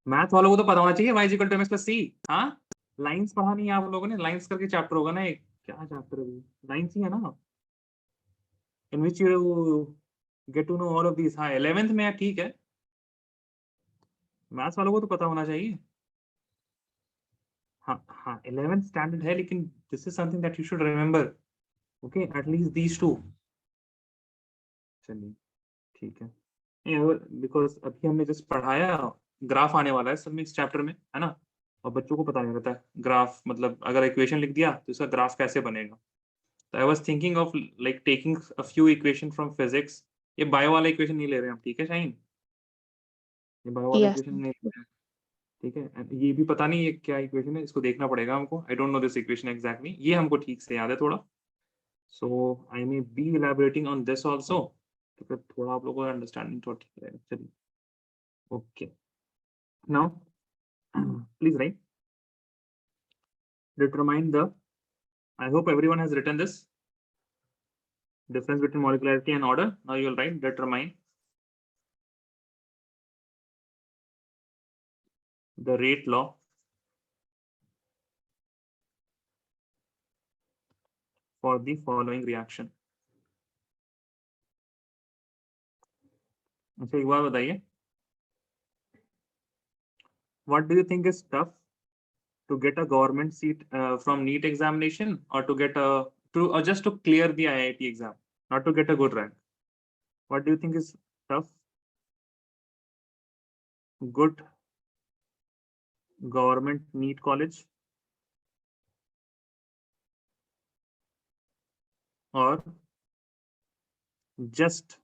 मैथ वालों को तो पता होना चाहिए y equal to mx plus c. हाँ, लाइंस पढ़ा नहीं है आप लोगों ने? लाइंस करके चैप्टर होगा ना एक. क्या चैप्टर है? लाइंस ही है ना, in which you get to know all of this. हाँ, 11th में है, ठीक है. मैथ्स वालों को तो पता होना चाहिए. हाँ हाँ, 11th स्टैंडर्ड है, लेकिन this is something that you should remember. Okay, at least these two. चलिए ठीक है. बिकॉज अभी हमने जस्ट पढ़ाया, ग्राफ आने वाला है सर में इस चैप्टर में, है ना? और बच्चों को पता नहीं रहता है ग्राफ, मतलब अगर इक्वेशन लिख दिया तो इसका ग्राफ कैसे बनेगा. तो I was thinking of like taking a few equation from physics. ये बायो वाला इक्वेशन नहीं ले रहे हम, ठीक है शाहीन? ये बायो वाला Yes. इक्वेशन नहीं ले रहे हैं, ठीक है? And ये भी पता नहीं ये क्या इक्वेशन है, इसको देखना पड़ेगा हमको. I don't know this equation exactly. ये हमको ठीक से याद है थोड़ा. So I may be elaborating on this also, तो फिर थोड़ा आप लोगों को अंडरस्टैंडिंग थोड़ा ठीक रहेगा. चलिए, okay. Now please right, determine the, I hope everyone has written this, difference between molecularity and order. Now you will write determine the rate law for the following reaction. अच्छा, एक बार बताइए, what do you think is tough to get a government seat from NEET examination, or to get a or just to clear the IIT exam, not to get a good rank? What do you think is tough? Good government NEET college, or just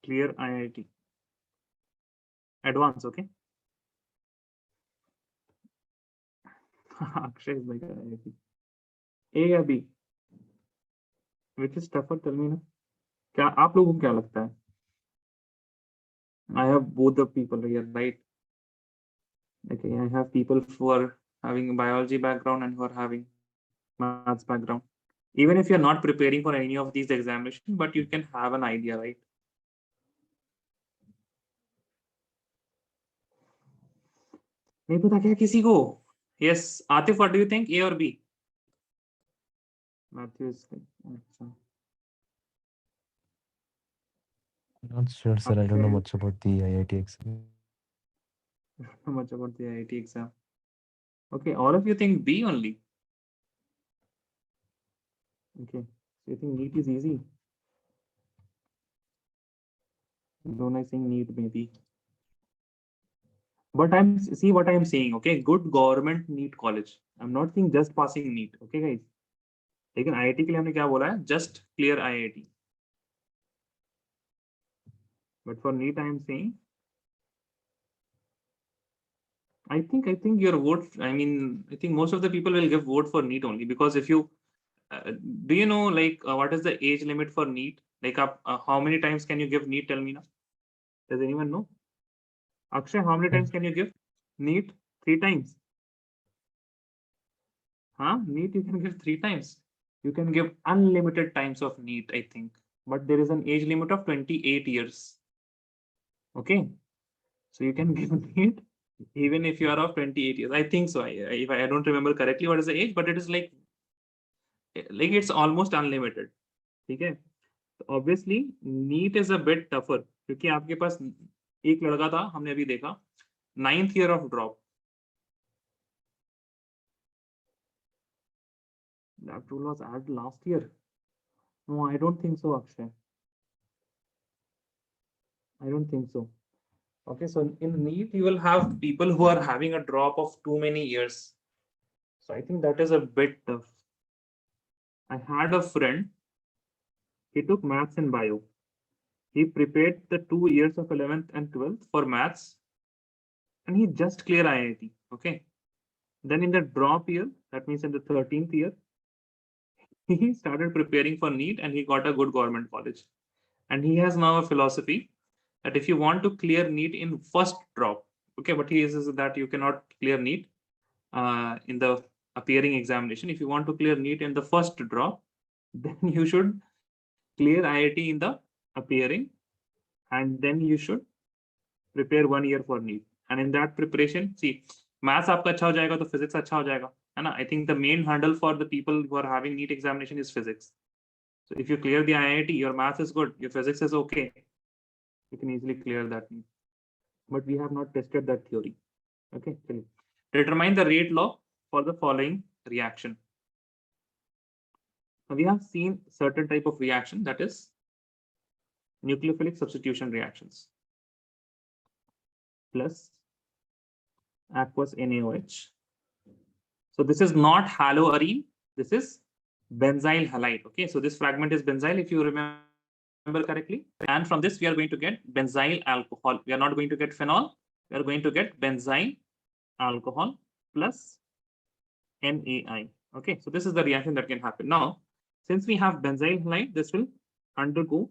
clear IIT advance? Okay. Akshay is like IIT. A या B, which is tougher? Tell me ना. क्या आप लोगों को क्या लगता है? I have both the people here, right? Okay, I have people who are having a biology background and who are having maths background. Even if you're not preparing for any of these examinations, but you can have an idea, right? नहीं पता क्या किसी को? Yes, Atif, what do you think? A or B? Matthew is अच्छा. Not sure, sir. I don't know much about the IIT exam. Much about the IIT exam. Okay, all of you think B only. Okay, so you think NEET is easy? Don't I think NEET maybe? But see what I'm saying. Okay, good government NEET college. I'm not saying just passing NEET. Okay, guys. लेकिन IIT के लिए हमने क्या बोला है? Just clear IIT. But for NEET, I am saying, I think your vote, I think most of the people will give vote for NEET only, because if you, do you know, like, what is the age limit for NEET? Like, how many times can you give NEET? Tell me now. Does anyone know? Akshay, how many times can you give NEET? 3 times. Huh? NEET you can give 3 times. You can give unlimited times of NEET, I think. But there is an age limit of 28 years. Okay. So you can give NEET even if you are of 28 years. I think so. If I don't remember correctly what is the age, but it is like it's almost unlimited. Okay. So obviously NEET is a bit tougher क्योंकि आपके पास एक लड़का था, हमने अभी देखा, 9th year of drop. That rule was added last year. No, I don't think so, Akshay. I don't think so. Okay, so in NEET, you will have people who are having a drop of too many years. So I think that is a bit tough. I had a friend, he took maths and bio. He prepared the 2 years of 11th and 12th for maths, and he just cleared IIT. Okay. Then in the drop year, that means in the 13th year, he started preparing for NEET and he got a good government college. And he has now a philosophy that if you want to clear NEET in first drop, okay, but he is that you cannot clear NEET in the appearing examination. If you want to clear NEET in the first drop, then you should clear IIT in the appearing, and then you should prepare 1 year for NEET. And in that preparation, see, maths आपका अच्छा हो जाएगा तो physics अच्छा हो जाएगा, है ना? I think the main hurdle for the people who are having NEET examination is physics. So if you clear the IIT, your math is good, your physics is okay, you can easily clear that NEET. But we have not tested that theory. Okay, determine the rate law for the following reaction. Now we have seen certain type of reaction, that is nucleophilic substitution reactions plus aqueous NaOH. So this is not haloarine, this is benzyl halide. Okay, so this fragment is benzyl, if you remember correctly, and from this we are going to get benzyl alcohol. We are not going to get phenol, we are going to get benzyl alcohol plus NaI. Okay, so this is the reaction that can happen. Now, since we have benzyl halide, this will undergo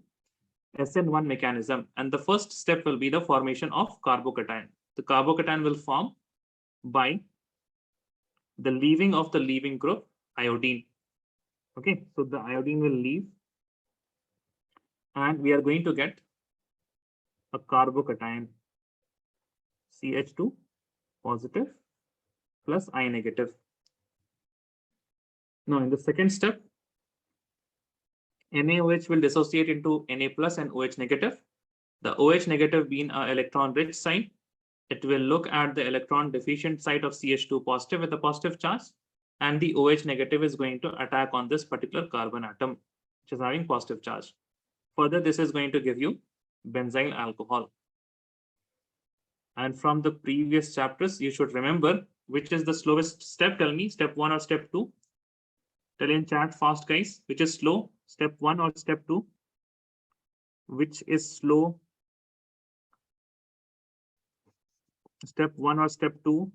SN1 mechanism, and the first step will be the formation of carbocation. The carbocation will form by the leaving of the leaving group iodine. Okay, so the iodine will leave, and we are going to get a carbocation, CH2 positive plus I negative. Now in the second step, NaOH will dissociate into Na plus and OH negative. The OH negative being an electron rich site, it will look at the electron deficient site of CH2 positive with a positive charge, and the OH negative is going to attack on this particular carbon atom, which is having positive charge. Further, this is going to give you benzyl alcohol. And from the previous chapters, you should remember which is the slowest step. Tell me, step 1 or step 2? Tell in chat fast, guys, which is slow, step 1 or step 2? Which is slow, step 1 or step 2?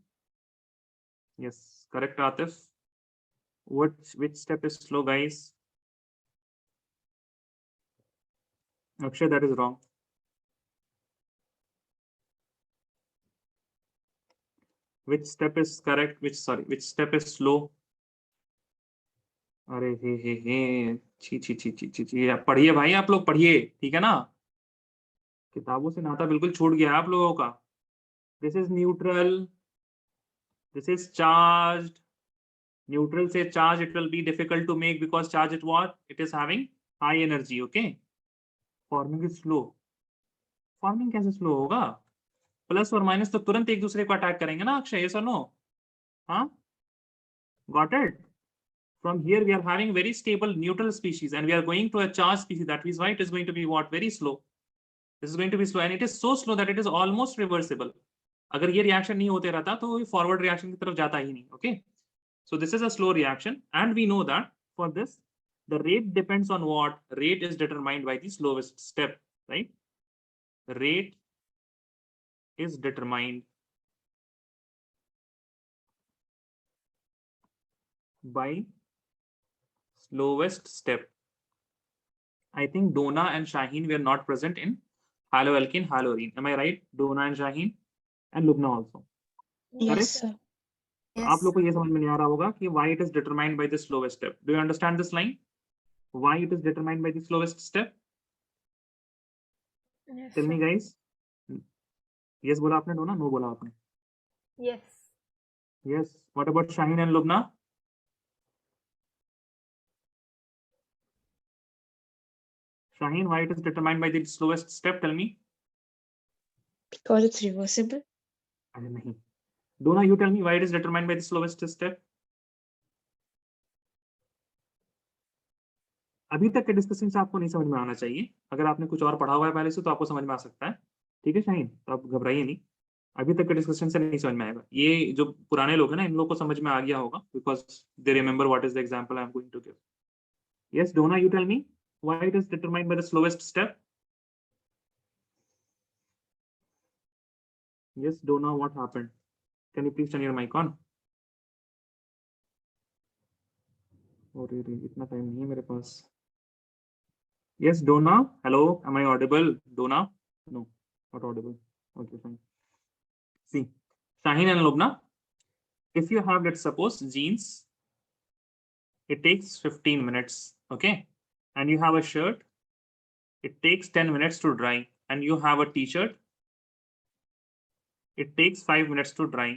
Yes, correct, Atif. Which step is slow, guys? Akshay, that is wrong. Which step is correct? Which step is slow? अरे हे छी पढ़िए भाई, आप लोग पढ़िए, ठीक है ना? किताबों से नाता बिल्कुल छूट गया आप लोगों का. This is neutral. This is charged. Neutral से charge it will be difficult to make because charge it what? It is having high energy. Okay. Forming is slow. Forming कैसे slow होगा? Plus और minus तो तुरंत एक दूसरे को attack करेंगे ना अक्षय? Yes or no? हाँ? Got it? From here we are having very stable neutral species and we are going to a charged species. That is why it is going to be what? Very slow. This is going to be slow and it is so slow that it is almost reversible. अगर ये reaction नहीं होते रहता तो forward reaction की तरफ जाता ही नहीं. Okay. So this is a slow reaction and we know that for this the rate depends on what? Rate is determined by the slowest step, right? rate is determined by slowest step. I think Dona and Shaheen were not present in haloalkene, halorine. Am I right? Dona and Shaheen and Lubna also. Yes, sir. आप लोग को ये समझ में नहीं आ रहा होगा कि why it is determined by the slowest step. Do you understand this line? Why it is determined by the slowest step? Yes, Tell me, sir. guys. Yes बोला आपने Dona? No बोला आपने. Yes. Yes. What about Shaheen and Lubna? Shaheen, why it is determined by the slowest step? Tell me. Because it's reversible. अरे नहीं. Dona, you tell me why it is determined by the slowest step. अभी तक के discussion से आपको नहीं समझ में आना चाहिए. अगर आपने कुछ और पढ़ा हुआ है पहले से तो आपको समझ में आ सकता है. ठीक है शाहीन, तो आप घबराइए नहीं. अभी तक के डिस्कशन से नहीं समझ में आएगा. ये जो पुराने लोग हैं ना, इन लोगों को समझ में आ गया होगा because they remember what is the example I am going to give. Yes Dona, you tell me why it is determined by the slowest step. Yes Dona, what happened? Can you please turn your mike on? और इतना time नहीं है मेरे पास. Yes, Dona. Hello, am I audible? Dona? No, not audible. Okay, fine. See, Shaheen and Lubna, if you have, let's suppose, jeans, it takes 15 minutes, okay? And you have a shirt, it takes 10 minutes to dry. And you have a t-shirt, it takes 5 minutes to dry.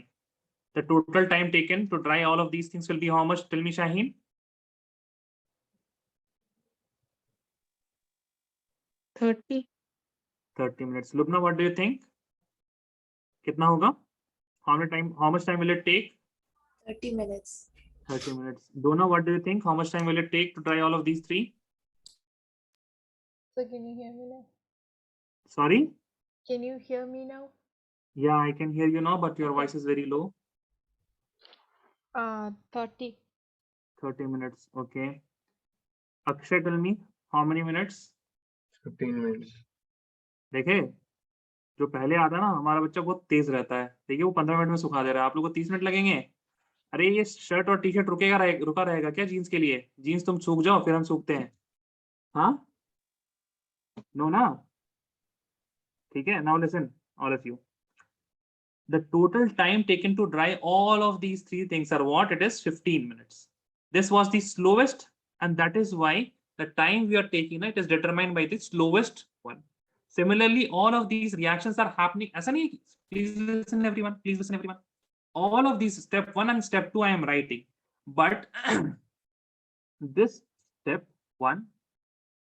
The total time taken to dry all of these things will be how much? Tell me, Shaheen. 30 minutes. Lubna, what do you think? कितना होगा? How much time will it take? 30 minutes. 30 minutes. Dona, what do you think? How much time will it take to dry all of these three? So can you hear me now? Sorry? Can you hear me now? Yeah, I can hear you now, but your voice is very low. 30. 30 minutes. Okay. Akshay, tell me, how many minutes? 15 minutes. देखे, जो पहले आता है ना, हमारा बच्चा बहुत तेज रहता है. देखिए वो 15 मिनट में सुखा दे रहा है. आप लोग को 30 मिनट लगेंगे. अरे ये शर्ट और टी शर्ट रुका रहेगा क्या जीन्स के लिए? जीन्स तुम सूख जाओ फिर हम सूखते हैं. हाँ, नो ना. ठीक है. Now listen all of you. The total time taken to dry all of these three things are what? It is 15 minutes. This was the slowest, and that is why the time we are taking, it is determined by the slowest one. Similarly, all of these reactions are happening. Please listen everyone. Please listen everyone. All of these step 1 and step 2 I am writing, but this step 1,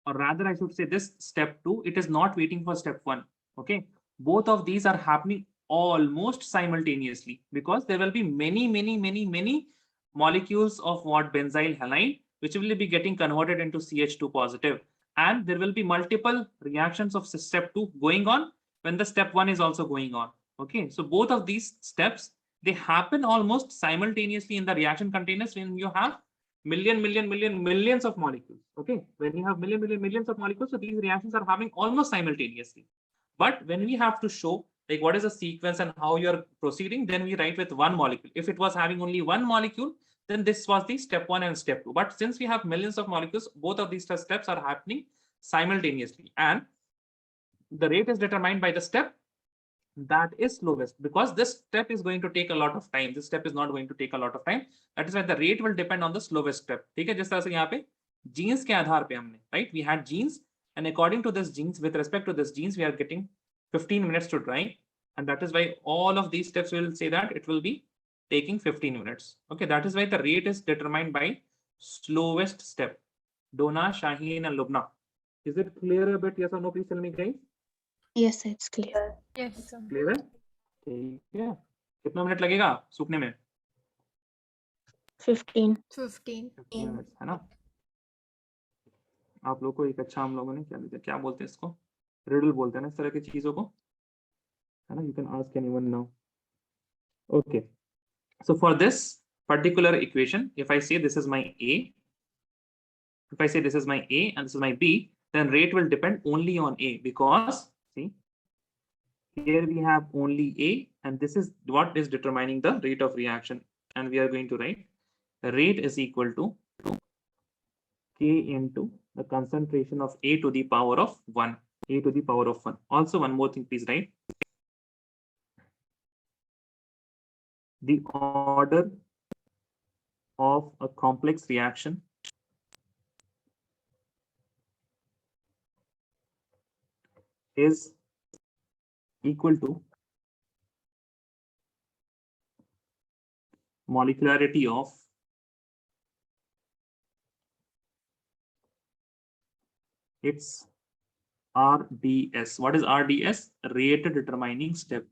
or rather I should say this step 2, it is not waiting for step 1. Okay, both of these are happening almost simultaneously because there will be many molecules of what benzyl halide which will be getting converted into CH2 positive, and there will be multiple reactions of step 2 going on when the step 1 is also going on. Okay, so both of these steps, they happen almost simultaneously in the reaction containers when you have millions of molecules. Okay, when you have millions of molecules, so these reactions are happening almost simultaneously. But when we have to show like what is the sequence and how you are proceeding, then we write with one molecule. If it was having only one molecule, then this was the step 1 and step 2. But since we have millions of molecules, both of these steps are happening simultaneously, and the rate is determined by the step that is slowest, because this step is going to take a lot of time. This step is not going to take a lot of time. That is why the rate will depend on the slowest step. ठीक है, जिस तरह से यहाँ पे genes के आधार पे हमने, right, we had genes, and according to this genes, with respect to this genes, we are getting 15 minutes to dry, and that is why all of these steps will say that it will be taking 15 minutes. Okay, that is why the rate is determined by slowest step. Dona, Shaheen, and Lubna, is it clear a bit? Yes or no? Please tell me, guys. Yes, it's clear. Yes, sir. Clear है? ठीक है. कितना minute लगेगा सूखने में? 15. 15. Minute है ना. आप लोग को एक अच्छा हम लोगों ने क्या बोलते हैं इसको, रिडल बोलते हैं ना इस तरह की चीजों को, है ना. You can ask anyone now. Okay, so for this particular equation, if I say this is my A, if I say this is my A and this is my B, then rate will depend only on A, because see, here we have only A, and this is what is determining the rate of reaction. And we are going to write the rate is equal to K into the concentration of A to the power of 1. A to the power of 1. Also, one more thing, please write. The order of a complex reaction is equal to molecularity of its RDS. What is RDS? Rate determining step.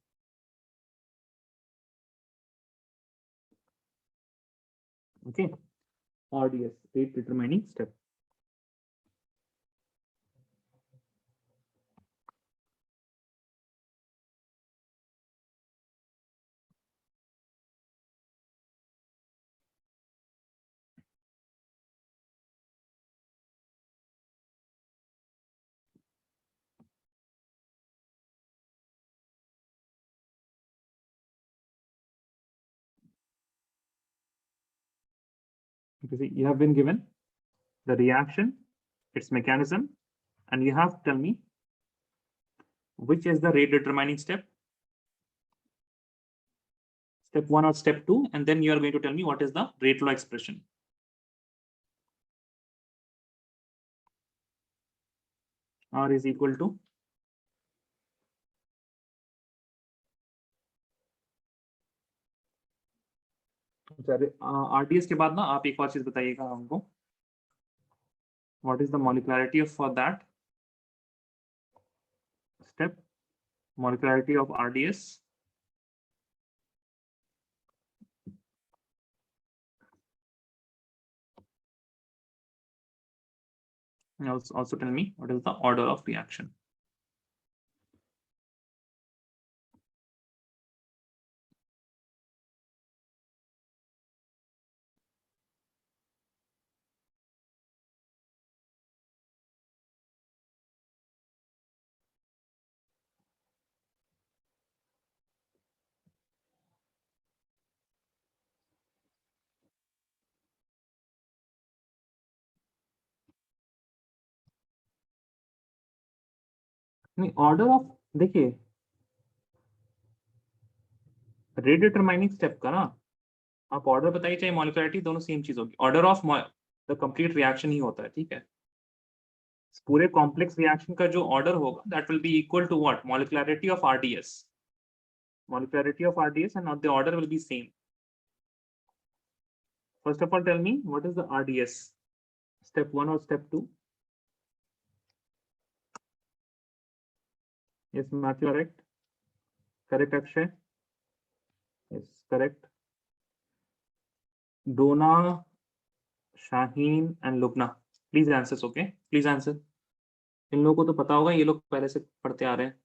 Okay, RDS, rate determining step. You have been given the reaction, its mechanism, and you have to tell me which is the rate determining step. Step 1 or step 2, and then you are going to tell me what is the rate law expression. R is equal to RDS के बाद ना आप एक और चीज बताइएगा हमको. What is the molecularity for that step? Molecularity of RDS. Also tell me what is the order of reaction. नहीं, ऑर्डर ऑफ देखिए रेट डिटरमाइनिंग स्टेप का ना आप ऑर्डर बताइए, चाहे मॉलिक्युलरिटी, दोनों सेम चीज होगी. Order of the complete reaction ही होता है, ठीक है. पूरे कॉम्प्लेक्स रिएक्शन का जो ऑर्डर होगा that will be equal to what? Molecularity of RDS. Molecularity of RDS and not the order will be same. First of all, tell me what is the RDS? Step 1 or step 2? Yes, Matthew, correct. Correct, Akshay. Yes, correct. Dona, Shaheen and Lubna, please answer. Okay, please answer. इन लोगों को तो पता होगा, ये लोग पहले से पढ़ते आ रहे हैं.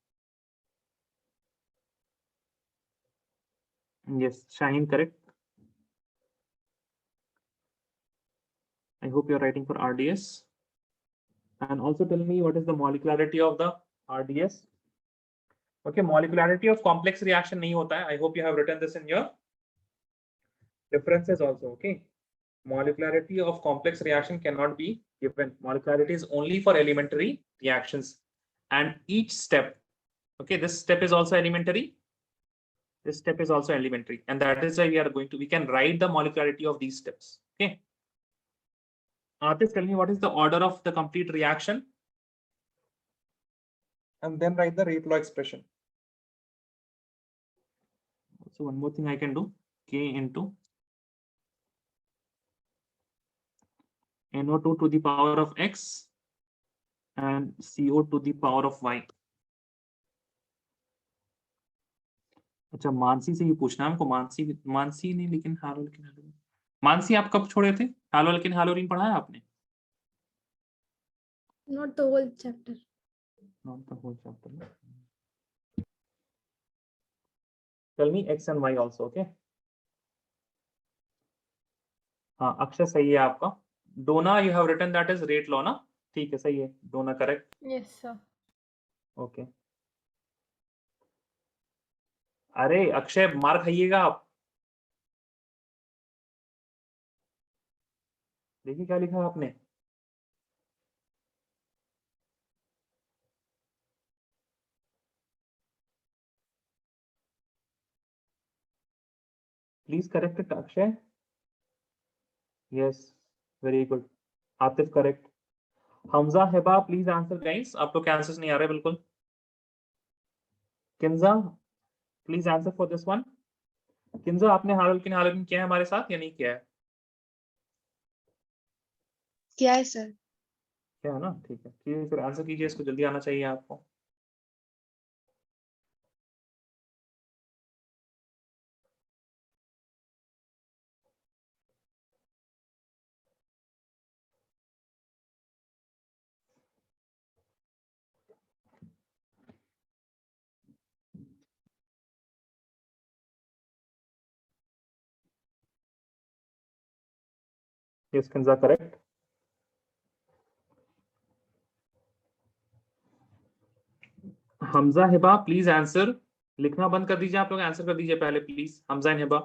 Yes, Shaheen, correct. I hope you're writing for RDS. And also tell me what is the molecularity of the RDS. Okay, molecularity of complex reaction नहीं होता है. I hope you have written this in your references also. Okay, molecularity of complex reaction cannot be given. Molecularity is only for elementary reactions, and each step. Okay, this step is also elementary. This step is also elementary, and that is why we can write the molecularity of these steps. Okay. Artist, tell me what is the order of the complete reaction, and then write the rate law expression. So one more thing I can do, K into NO2 to the power of X and CO to the power of Y. अच्छा, मानसी से ही पूछना है हमको. मानसी नहीं, लेकिन हालोल. मानसी, आप कब छोड़े थे? हालोल पढ़ा है आपने? Not the whole chapter. Not the whole chapter. Tell me X and Y also. Okay. हाँ, अक्षय सही है आपका. डोना, you have written that is rate law ना? ठीक है, सही है. डोना correct. Yes, sir. Okay. अरे अक्षय मार खाइएगा आप। देखिए क्या लिखा है आपने। Please correct it Akshay. Yes very good. Atif correct. Hamza Hiba please answer guys, आप लोग के आंसर्स नहीं आ रहे बिल्कुल। Kinza please answer for this one. Kinza आपने हालकिन हालकिन किया है हमारे साथ या नहीं किया है? क्या है सर? क्या है ना, ठीक है, फिर आंसर कीजिए, इसको जल्दी आना चाहिए आपको। Yes, Kinza, correct. Hamza Hiba please answer. लिखना बंद कर दीजिए आप लोग, आंसर कर दीजिए पहले please, Hamza and Hiba.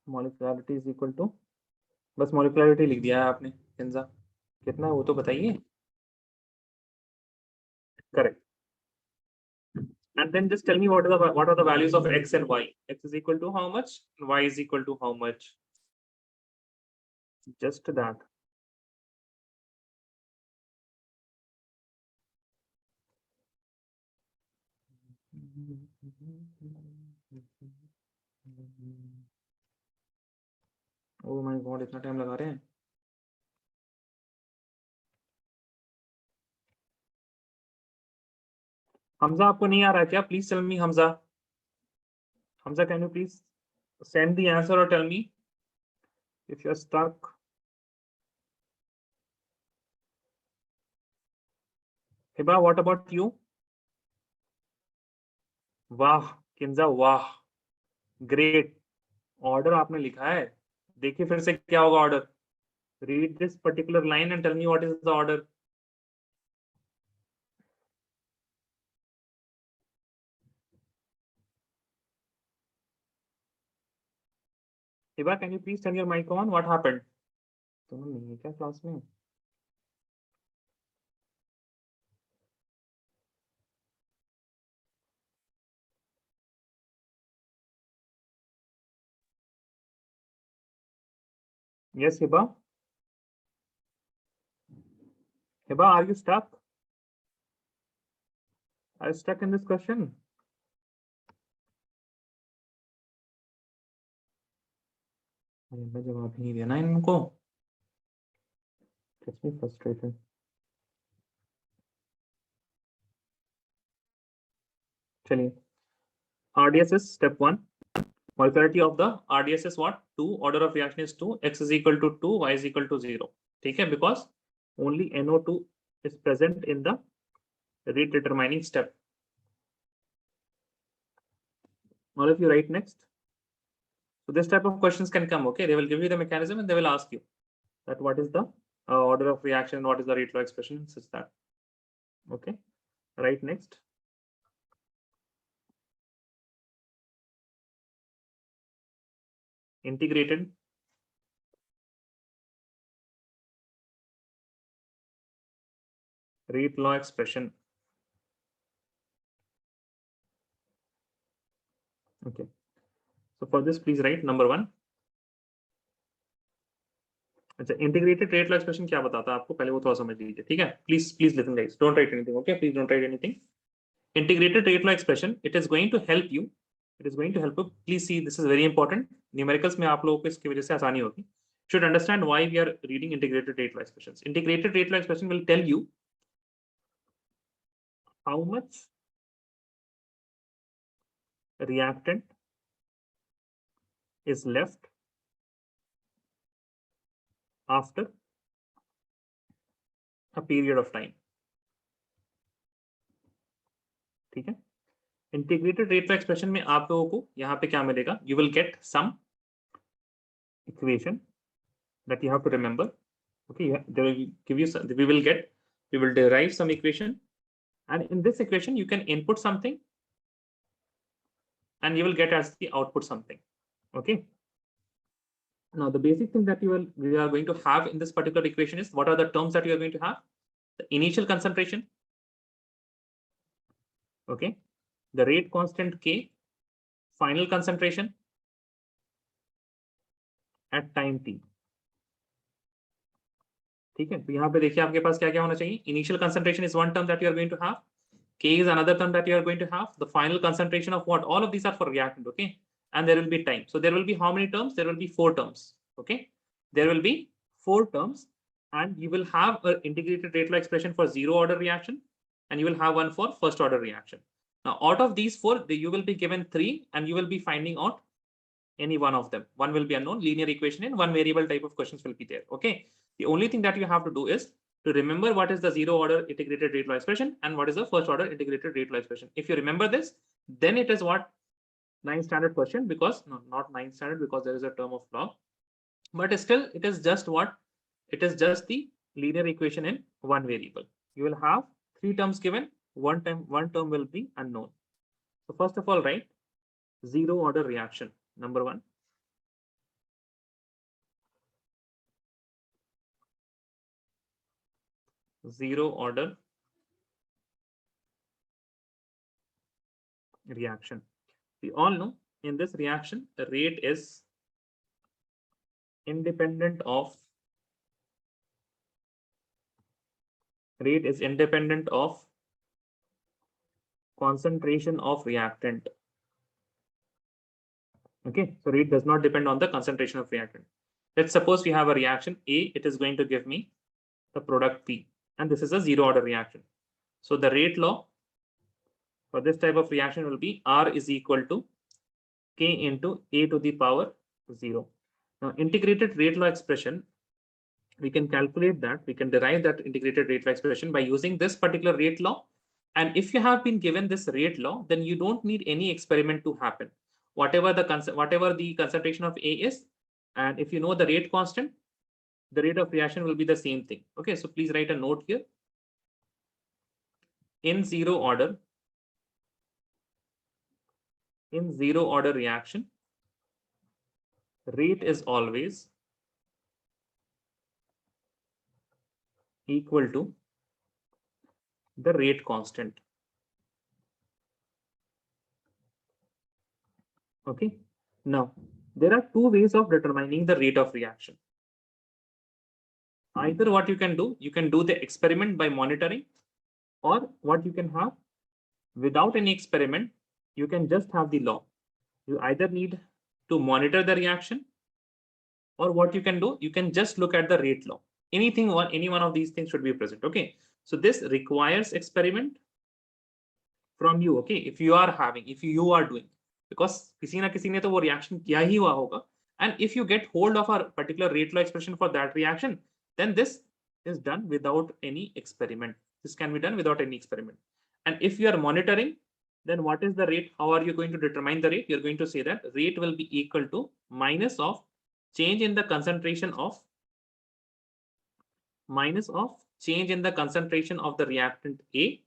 Molecularity is equal to, बस मॉलिक्युलरिटी लिख दिया है आपने किंजा, कितना है वो तो बताइए। Correct. And then just tell me what are the values of x and y. X is equal to how much? Y is equal to how much? Just that. Oh my God, इतना time लगा रहे हैं। हमजा आपको नहीं आ रहा है क्या? Please tell me Hamza. Hamza can you please send the answer or tell me if you're stuck. Hiba, what about you? वाह किंजा वाह, ग्रेट। ऑर्डर आपने लिखा है, देखिए फिर से क्या होगा order. Read this particular line and tell me what is the order. Hiba can you please turn your mike on, what happened? तुम नहीं है क्या क्लास में? Yes, Hiba. Hiba, are you stuck? Are you stuck in this question? मैं जवाब नहीं दिया ना इनको। Gets me frustrated. चलिए, RDS is step 1. Molecularity of the RDS is what? 2. Order of reaction is 2. X is equal to 2. Y is equal to 0. ठीक है, because only NO2 is present in the rate determining step. All of you write next. So this type of questions can come. Okay, they will give you the mechanism and they will ask you that what is the order of reaction, what is the rate law expression, such that. Okay, right next. Integrated rate law expression. Okay, so for this please write number 1. अच्छा, integrated rate law expression क्या बताता है आपको, पहले वो थोड़ा समझ लीजिए, ठीक है? Please listen guys, don't write anything, okay? Please don't write anything. Integrated rate law expression, it is going to help you, please see, this is very important. Numericals में आप लोगों को इसकी वजह से आसानी होगी। Should understand why we are reading integrated rate law expressions. Integrated rate law expression will tell you how much reactant is left after a period of time. ठीक है, इंटीग्रेटेड रेट लॉ एक्सप्रेशन में आप लोगों को यहाँ पे क्या मिलेगा? You will get some equation that you have to remember. Okay, they will give you some, we will derive some equation And in this equation, you can input something and you will get as the output something. Okay. Now, the basic thing that we are going to have in this particular equation is what are the terms that you are going to have? The initial concentration. Okay. The rate constant K, final concentration at time T. ठीक है, तो यहाँ पे देखिए आपके पास क्या क्या होना चाहिए. Initial concentration is one term that you are going to have. K is another term that you are going to have. The final concentration of what? All of these are for reactant, okay? And there will be time. So there will be how many terms? There will be 4 terms, okay? There will be 4 terms, and you will have an integrated rate law expression for 0 order reaction, and you will have one for first order reaction. Now, out of these 4, you will be given 3, and you will be finding out any one of them. One will be unknown, linear equation, and one variable type of questions will be there, okay? The only thing that you have to do is to remember what is the 0 order integrated rate law expression and what is the first order integrated rate law expression. If you remember this, then it is what 9th standard question, because no, not 9th standard, because there is a term of log, but still it is just what? It is just the linear equation in one variable. You will have 3 terms given, one term will be unknown. So first of all, write 0 order reaction, number 1. Zero order reaction. We all know in this reaction, the rate is independent of concentration of reactant. Okay, so rate does not depend on the concentration of reactant. Let's suppose we have a reaction A, it is going to give me the product P, and this is a 0 order reaction. So the rate law for this type of reaction will be R is equal to K into A to the power 0. Now, integrated rate law expression, we can calculate that, we can derive that integrated rate law expression by using this particular rate law. And if you have been given this rate law, then you don't need any experiment to happen. Whatever the concentration of A is, and if you know the rate constant, the rate of reaction will be the same thing. Okay, so please write a note here. In zero order reaction, rate is always equal to the rate constant. Okay, now there are 2 ways of determining the rate of reaction. Either what you can do the experiment by monitoring, or what you can have without any experiment, you can just have the law. You either need to monitor the reaction, or what you can do, you can just look at the rate law. Any one of these things should be present. Okay, so this requires experiment from you. Okay, if you are doing, because किसी ना किसी ने तो वो reaction किया ही हुआ होगा, and if you get hold of a particular rate law expression for that reaction, then this is done without any experiment. This can be done without any experiment. And if you are monitoring, then what is the rate? How are you going to determine the rate? You're going to say that rate will be equal to minus of change in the concentration of the reactant A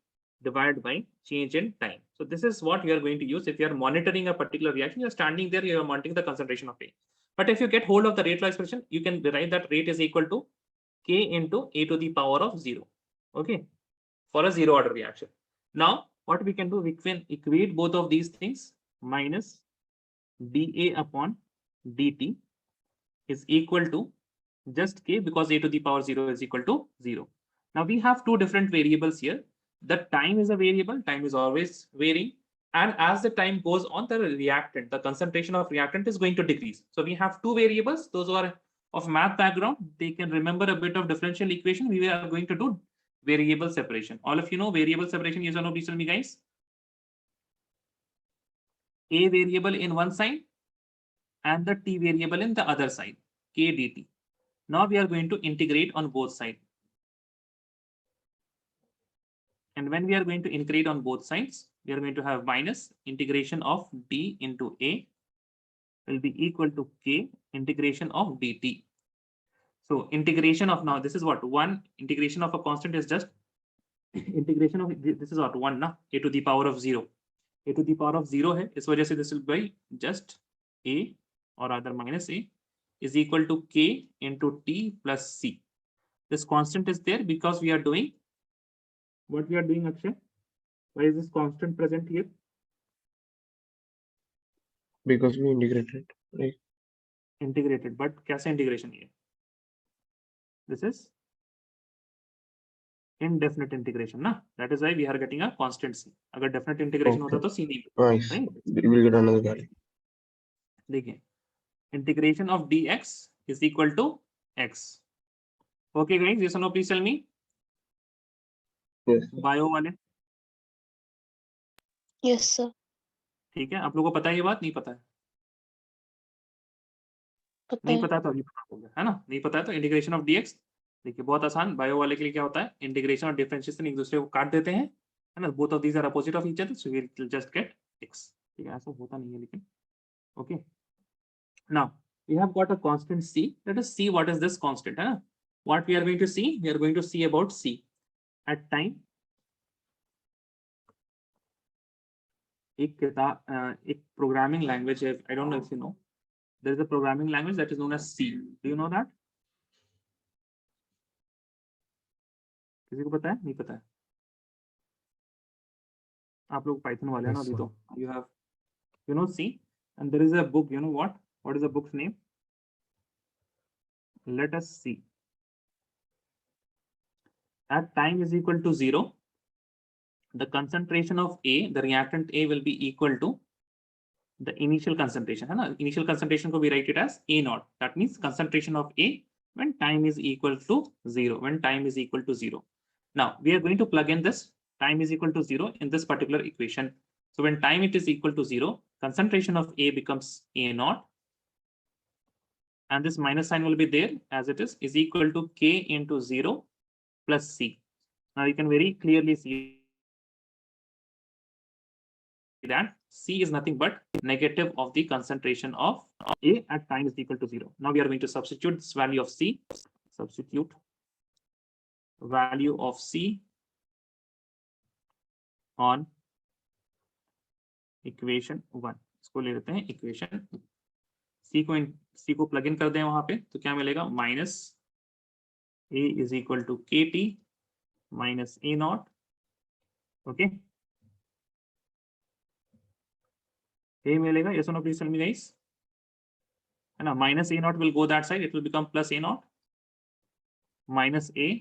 divided by change in time. So this is what you are going to use. If you are monitoring a particular reaction, you're standing there, you are monitoring the concentration of A. But if you get hold of the rate law expression, you can derive that rate is equal to K into A to the power of 0. Okay, for a 0 order reaction. Now, what we can do, we can equate both of these things. Minus dA upon dt is equal to just K, because A to the power 0 is equal to 0. Now we have 2 different variables here. The time is a variable, time is always varying. And as the time goes on, the concentration of reactant is going to decrease. So we have 2 variables. Those who are of math background, they can remember a bit of differential equation. We are going to do variable separation. All of you know variable separation, yes or no, please tell me, guys. A variable in one side and the T variable in the other side, K dt. Now we are going to integrate on both sides. And when we are going to integrate on both sides, we are going to have minus integration of d into A will be equal to K integration of dt. So integration of, now this is what, one integration of a constant is just integration of this is ought 1 ना, a to the power of 0, a to the power of 0 है, इस वजह से this will be just a or rather minus a is equal to k into t plus c. This constant is there because we are doing what we are doing, Akshay. Why is this constant present here? Because we integrated, right? Integrated, but कैसे integration है? This is indefinite integration ना, that is why we are getting a constant c. अगर definite integration होता तो c नहीं मिलता, Nice. right? We will get another value. देखिए, integration of dx is equal to x. Okay guys, yes or no, please tell me. Yes. Bio वाले, Yes, sir. ठीक है, आप लोगों को पता है ये बात? नहीं पता है? पता नहीं है। पता तो अभी पता हो गया है ना, नहीं पता है तो इंटीग्रेशन ऑफ डीएक्स, देखिए बहुत आसान, बायो वाले के लिए क्या होता है, इंटीग्रेशन और डिफरेंशिएशन एक दूसरे को काट देते हैं, है ना, both of these are opposite of each other, so we will just get X, ठीक है, ऐसा होता नहीं है लेकिन, okay. Now we have got a constant c, let us see what is this constant, है ना, what we are going to see, we are going to see about c at time. एक किताब, एक प्रोग्रामिंग लैंग्वेज है, I don't know if you know, there is a programming language that is known as C. Do you know that? किसी को पता है? नहीं पता है? आप लोग पाइथन वाले हैं ना Yes, अभी sir. तो, you have, you know C, and there is a book, you know what is the book's name? Let us see. At time is equal to 0, the concentration of A, the reactant A will be equal to the initial concentration, है ना, initial concentration को we write it as A naught, that means concentration of A when time is equal to 0, when time is equal to 0. Now we are going to plug in this time is equal to 0 in this particular equation. So when time it is equal to 0, concentration of A becomes A naught, and this minus sign will be there as it is equal to K into 0 plus C. Now you can very clearly see that C is nothing but negative of the concentration of A at time is equal to 0. Now we are going to substitute this value of C, substitute value of C on equation 1, इसको ले लेते हैं equation C को plug in कर दें वहां पे, तो क्या मिलेगा, minus A is equal to K T minus A naught, okay, A मिलेगा, yes or no please tell me guys, है ना, minus A naught will go that side, it will become plus A naught माइनस A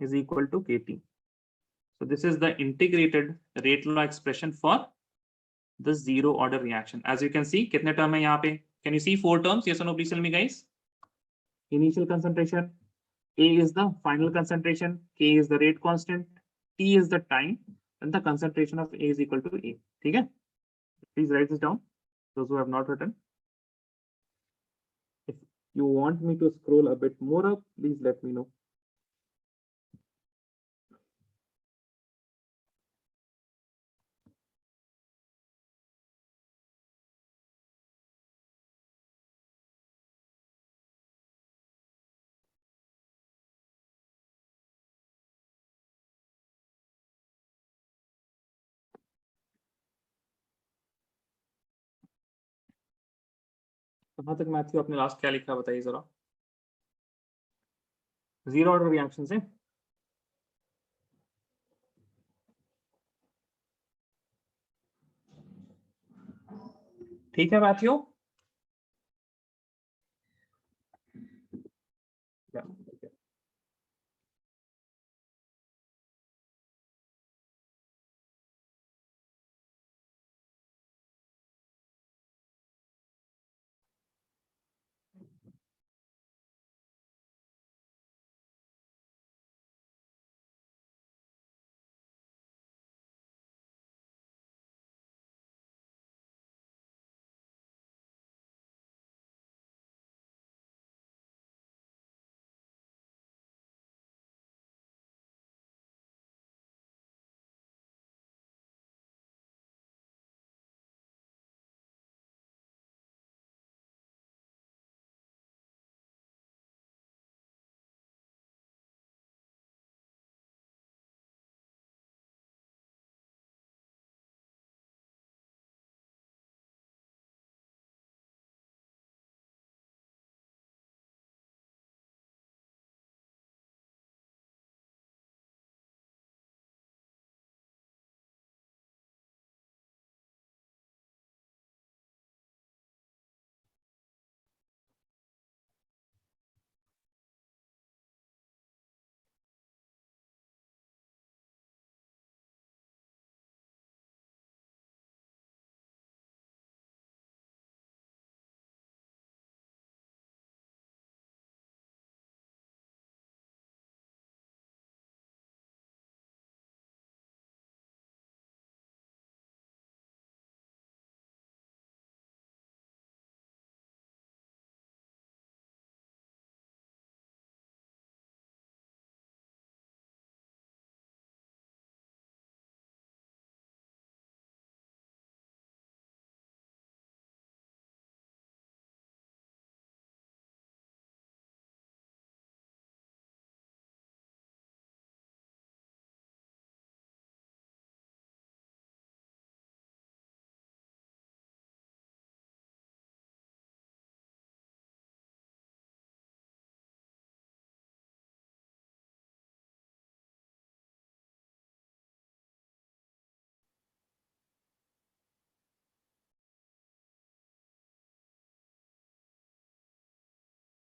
is equal to KT. So this is the integrated rate law expression for the zero order reaction. As you can see, कितने term है यहाँ पे? Can you see 4 terms? Yes or no? Please tell me, guys. Initial concentration, A is the final concentration, K is the rate constant, T is the time, and the concentration of A is equal to A. ठीक है? Please write this down. Those who have not written. If you want me to scroll a bit more up, please let me know. कहाँ तक Matthew आपने last क्या लिखा बताइए जरा, zero order reaction से, ठीक है Matthew?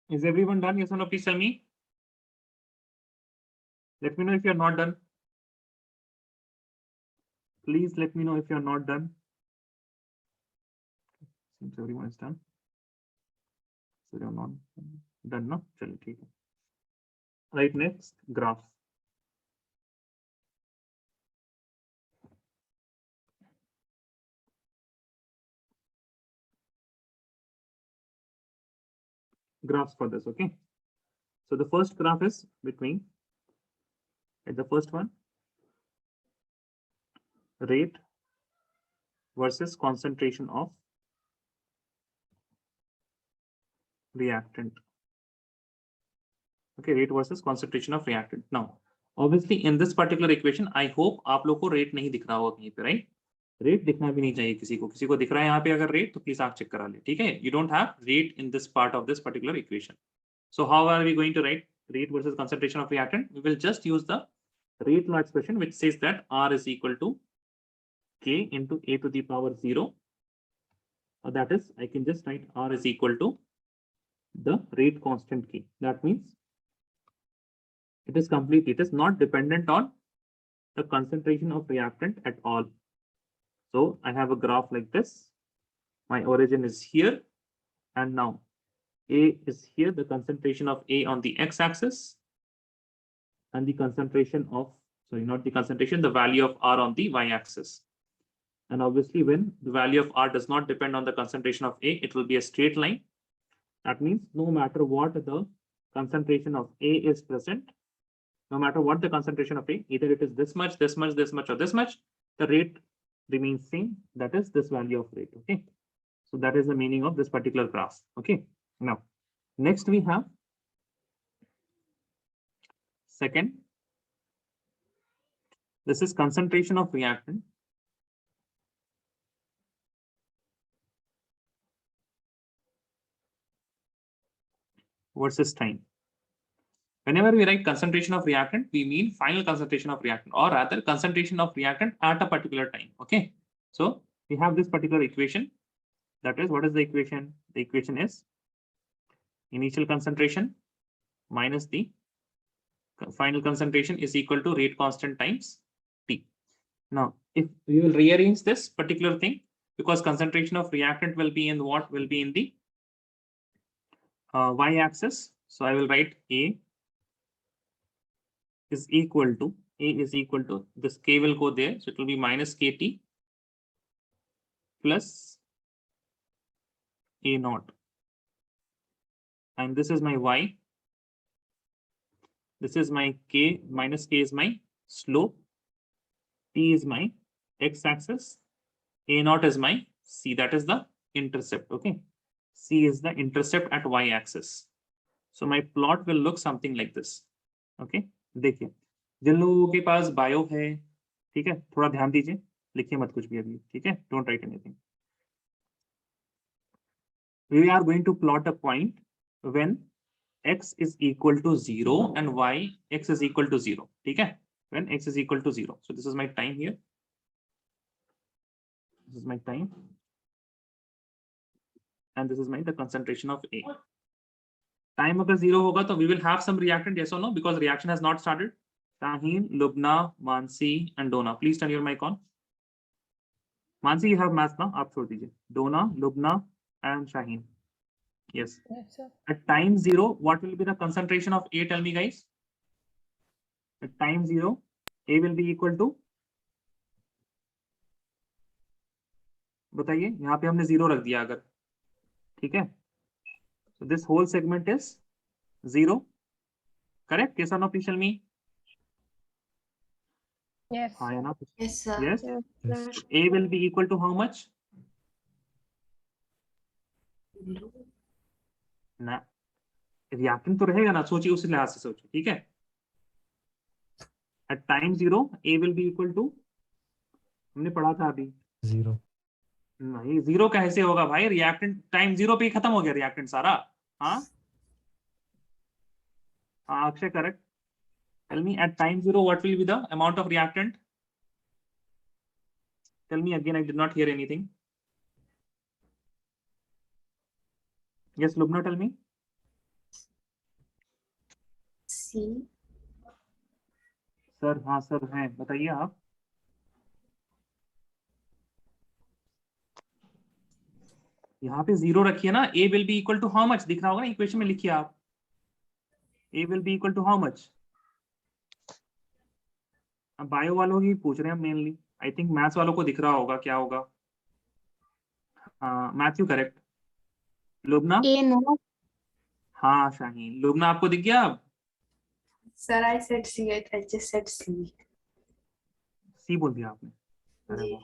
Is everyone done? Yes or no? Please tell me. Let me know if you're not done. Please let me know if you're not done. Seems everyone is done. So you're not done, no? Chalo, theek hai. Right, next, graph. Graphs for this, okay? So the first graph is between, at the first one, rate versus concentration of reactant. Okay, rate versus concentration of reactant. Now, obviously in this particular equation, I hope आप लोग को rate नहीं दिख रहा होगा कहीं पे, right? Rate दिखना भी नहीं चाहिए किसी को दिख रहा है यहाँ पे अगर rate तो please आप check करा ले, ठीक है? You don't have rate in this part of this particular equation. So how are we going to write rate versus concentration of reactant? We will just use the rate law expression which says that R is equal to K into A to the power 0. That is, I can just write R is equal to the rate constant K. That means it is complete. It is not dependent on the concentration of reactant at all. So I have a graph like this. My origin is here. And now A is here, the concentration of A on the x-axis. And the concentration of, sorry, not the concentration, the value of R on the y-axis. And obviously when the value of R does not depend on the concentration of A, it will be a straight line. That means no matter what the concentration of A is present, no matter what the concentration of A, either it is this much, this much, this much, or this much, the rate remains same. That is this value of rate. Okay. So that is the meaning of this particular graph. Okay. Now, next we have second. This is concentration of reactant versus time. Whenever we write concentration of reactant, we mean final concentration of reactant, or rather concentration of reactant at a particular time. Okay. So we have this particular equation. That is, what is the equation? The equation is initial concentration minus the final concentration is equal to rate constant times T. Now, if we will rearrange this particular thing, because concentration of reactant will be in what? Will be in the y-axis. So I will write A is equal to this K will go there. So it will be minus KT plus A naught. And this is my Y. This is my K, minus K is my slope. T is my x-axis. A naught is my C, that is the intercept. Okay. C is the intercept at y-axis. So my plot will look something like this. Okay. देखिए, जिन लोगों के पास bio है, ठीक है, थोड़ा ध्यान दीजिए, लिखिए मत कुछ भी अभी, ठीक है, don't write anything. We are going to plot a point when x is equal to 0 and y x is equal to 0. ठीक है, when x is equal to 0. So this is my time here. This is my time. And this is the concentration of A. Time अगर 0 होगा तो we will have some reactant, yes or no? Because reaction has not started. Shaheen, Lubna, Mansi, and Dona. Please turn your mic on. Mansi, you have math now. आप छोड़ दीजिए. Dona, Lubna, and Shaheen. Yes. Yes, sir. At time 0, what will be the concentration of A? Tell me, guys. At time 0, A will be equal to. बताइए, यहाँ पे हमने 0 रख दिया अगर, ठीक है? So this whole segment is 0. Correct? Yes or no? Please tell me. Yes. Yes, sir. Yes. Yes. So A will be equal to how much? ना रिएक्टेंट तो रहेगा ना, सोचिए उस लिहाज से सोचिए, ठीक है? At time 0, A will be equal to, हमने पढ़ा था अभी 0. नहीं, 0 कैसे होगा भाई? रिएक्टेंट टाइम 0 पे ही खत्म हो गया रिएक्टेंट सारा. हाँ हाँ Akshay, correct. Tell me at time 0 what will be the amount of reactant? Tell me again, I did not hear anything. Yes, Lubna, tell me. C. Sir हाँ सर हैं, बताइए आप। यहाँ पे 0 रखिए ना, A will be equal to how much दिख रहा होगा ना, इक्वेशन में लिखिए आप, A will be equal to how much। अब बायो वालों की पूछ रहे हैं मेनली, आई थिंक मैथ्स वालों को दिख रहा होगा क्या होगा। हाँ Matthew correct. Lubna, A naught. हाँ शाहीन, लुबना आपको दिख गया अब। Sir, I said C. I just said C. सी बोल दिया आपने, अरे जी. वाह,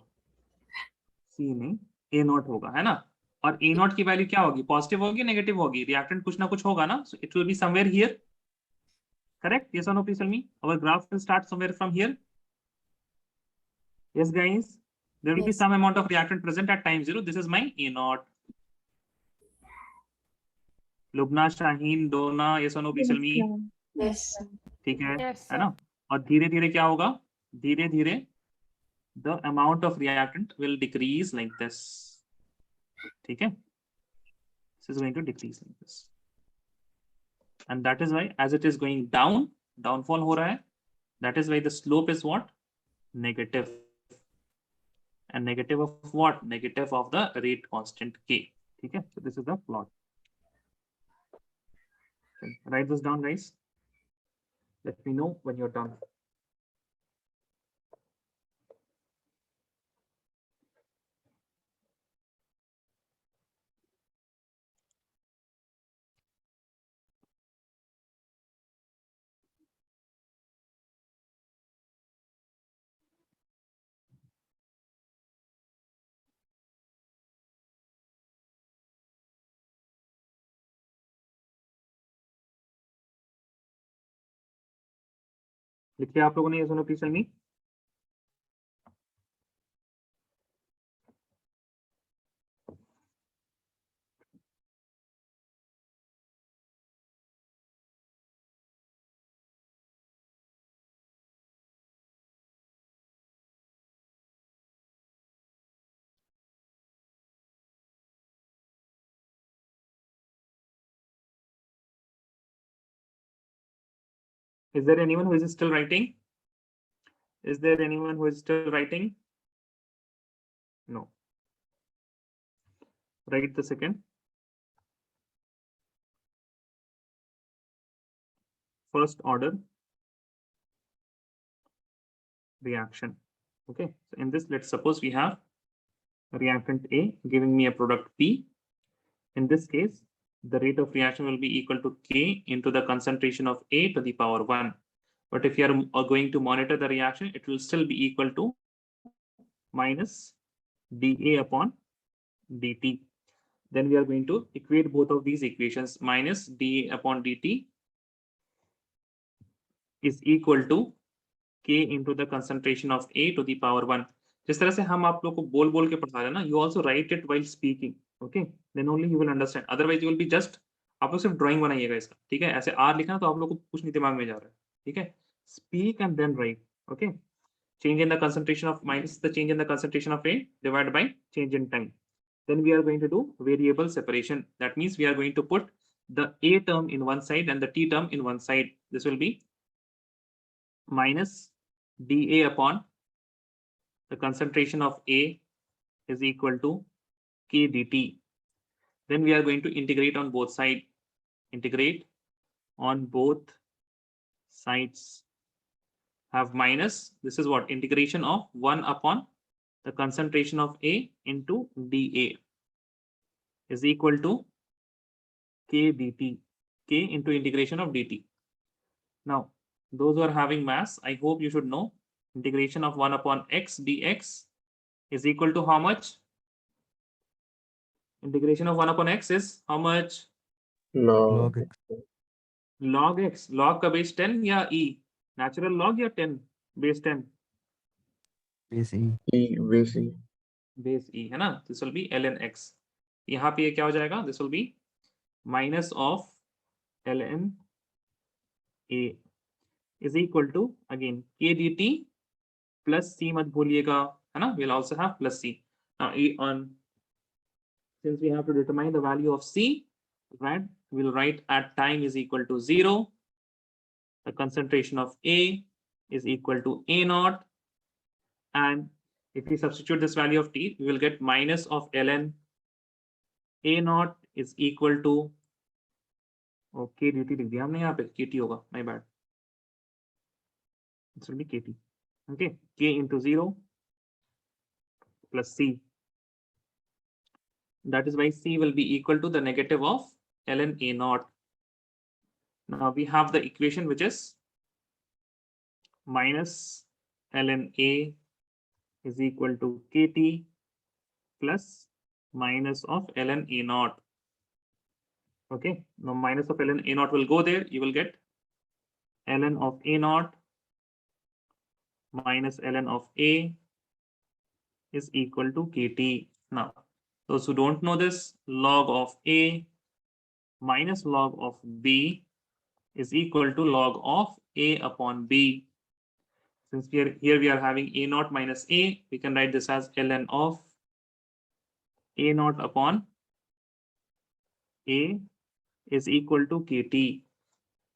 सी नहीं, ए नॉट होगा है ना। और ए नॉट की वैल्यू क्या होगी, पॉजिटिव होगी नेगेटिव होगी, रिएक्टेंट कुछ ना कुछ होगा ना, so it will be somewhere here, correct. Yes or no please tell me, our graph will start somewhere from here. Yes, guys, there will be Yes. some amount of reactant present at time 0. This is my A naught. Lubna, Shaheen, Dona, yes or no, please tell me. Yes, sir. ठीक है, Yes, है ना। और धीरे धीरे क्या होगा, धीरे धीरे the amount of reactant will decrease like this. ठीक है, this is going to decrease like this. And that is why as it is going down, downfall हो रहा है, that is why the slope is what, negative. And negative of what, negative of the rate constant k. ठीक है, so this is the plot. Write this down, guys. Let me know when you're done. लिखिए आप लोगों ने, ये सुनो please tell me. Is there anyone who is still writing? Is there anyone who is still writing? No. Write the second. First order reaction. Okay, so in this, let's suppose we have reactant A giving me a product P. In this case, the rate of reaction will be equal to K into the concentration of A to the power 1. But if you are going to monitor the reaction, it will still be equal to minus dA upon dt. Then we are going to equate both of these equations. Minus dA upon dt is equal to K into the concentration of A to the power 1. जिस तरह से हम आप लोग को बोल बोल के पढ़ा रहे हैं ना, you also write it while speaking, okay? Then only you will understand. Otherwise you will be just, आप लोग सिर्फ ड्राइंग बनाइएगा इसका, ठीक है? ऐसे R लिखना तो आप लोग को कुछ नहीं दिमाग में जा रहा है, ठीक है? Speak and then write, okay? Change in the concentration of, minus the change in the concentration of A divided by change in time. Then we are going to do variable separation. That means we are going to put the A term in one side and the T term in one side. This will be minus dA upon the concentration of A is equal to K dt. Then we are going to integrate on both sides. Integrate on both sides. Have minus, this is what, integration of 1 upon the concentration of A into dA is equal to K dt. K into integration of dt. Now, those who are having mass, I hope you should know integration of 1 upon x dx is equal to how much? Integration of 1 upon x is how much? No. log x. Log x. Log का base 10 या e? Natural log या 10? Base 10? base e. E, base E. Base e है ना? This will be ln x. यहाँ पे ये क्या हो जाएगा? This will be minus of ln a is equal to again k dt plus c मत भूलिएगा, है ना? We'll also have plus c. Now on, since we have to determine the value of c, right? We'll write at time is equal to 0. the concentration of A is equal to A naught, and if we substitute this value of T, we will get minus of ln A naught is equal to, okay, dt लिख दिया हमने यहाँ पे, KT होगा, my bad, it will be KT, okay, K into 0 plus C, that is why C will be equal to the negative of ln A naught. Now we have the equation which is minus ln A is equal to KT plus minus of ln A naught. Okay, now minus of ln A naught will go there. You will get ln of A naught minus ln of A is equal to KT. Now, those who don't know this, log of A minus log of B is equal to log of A upon B. Since here we are having A naught minus A, we can write this as ln of A naught upon A is equal to KT.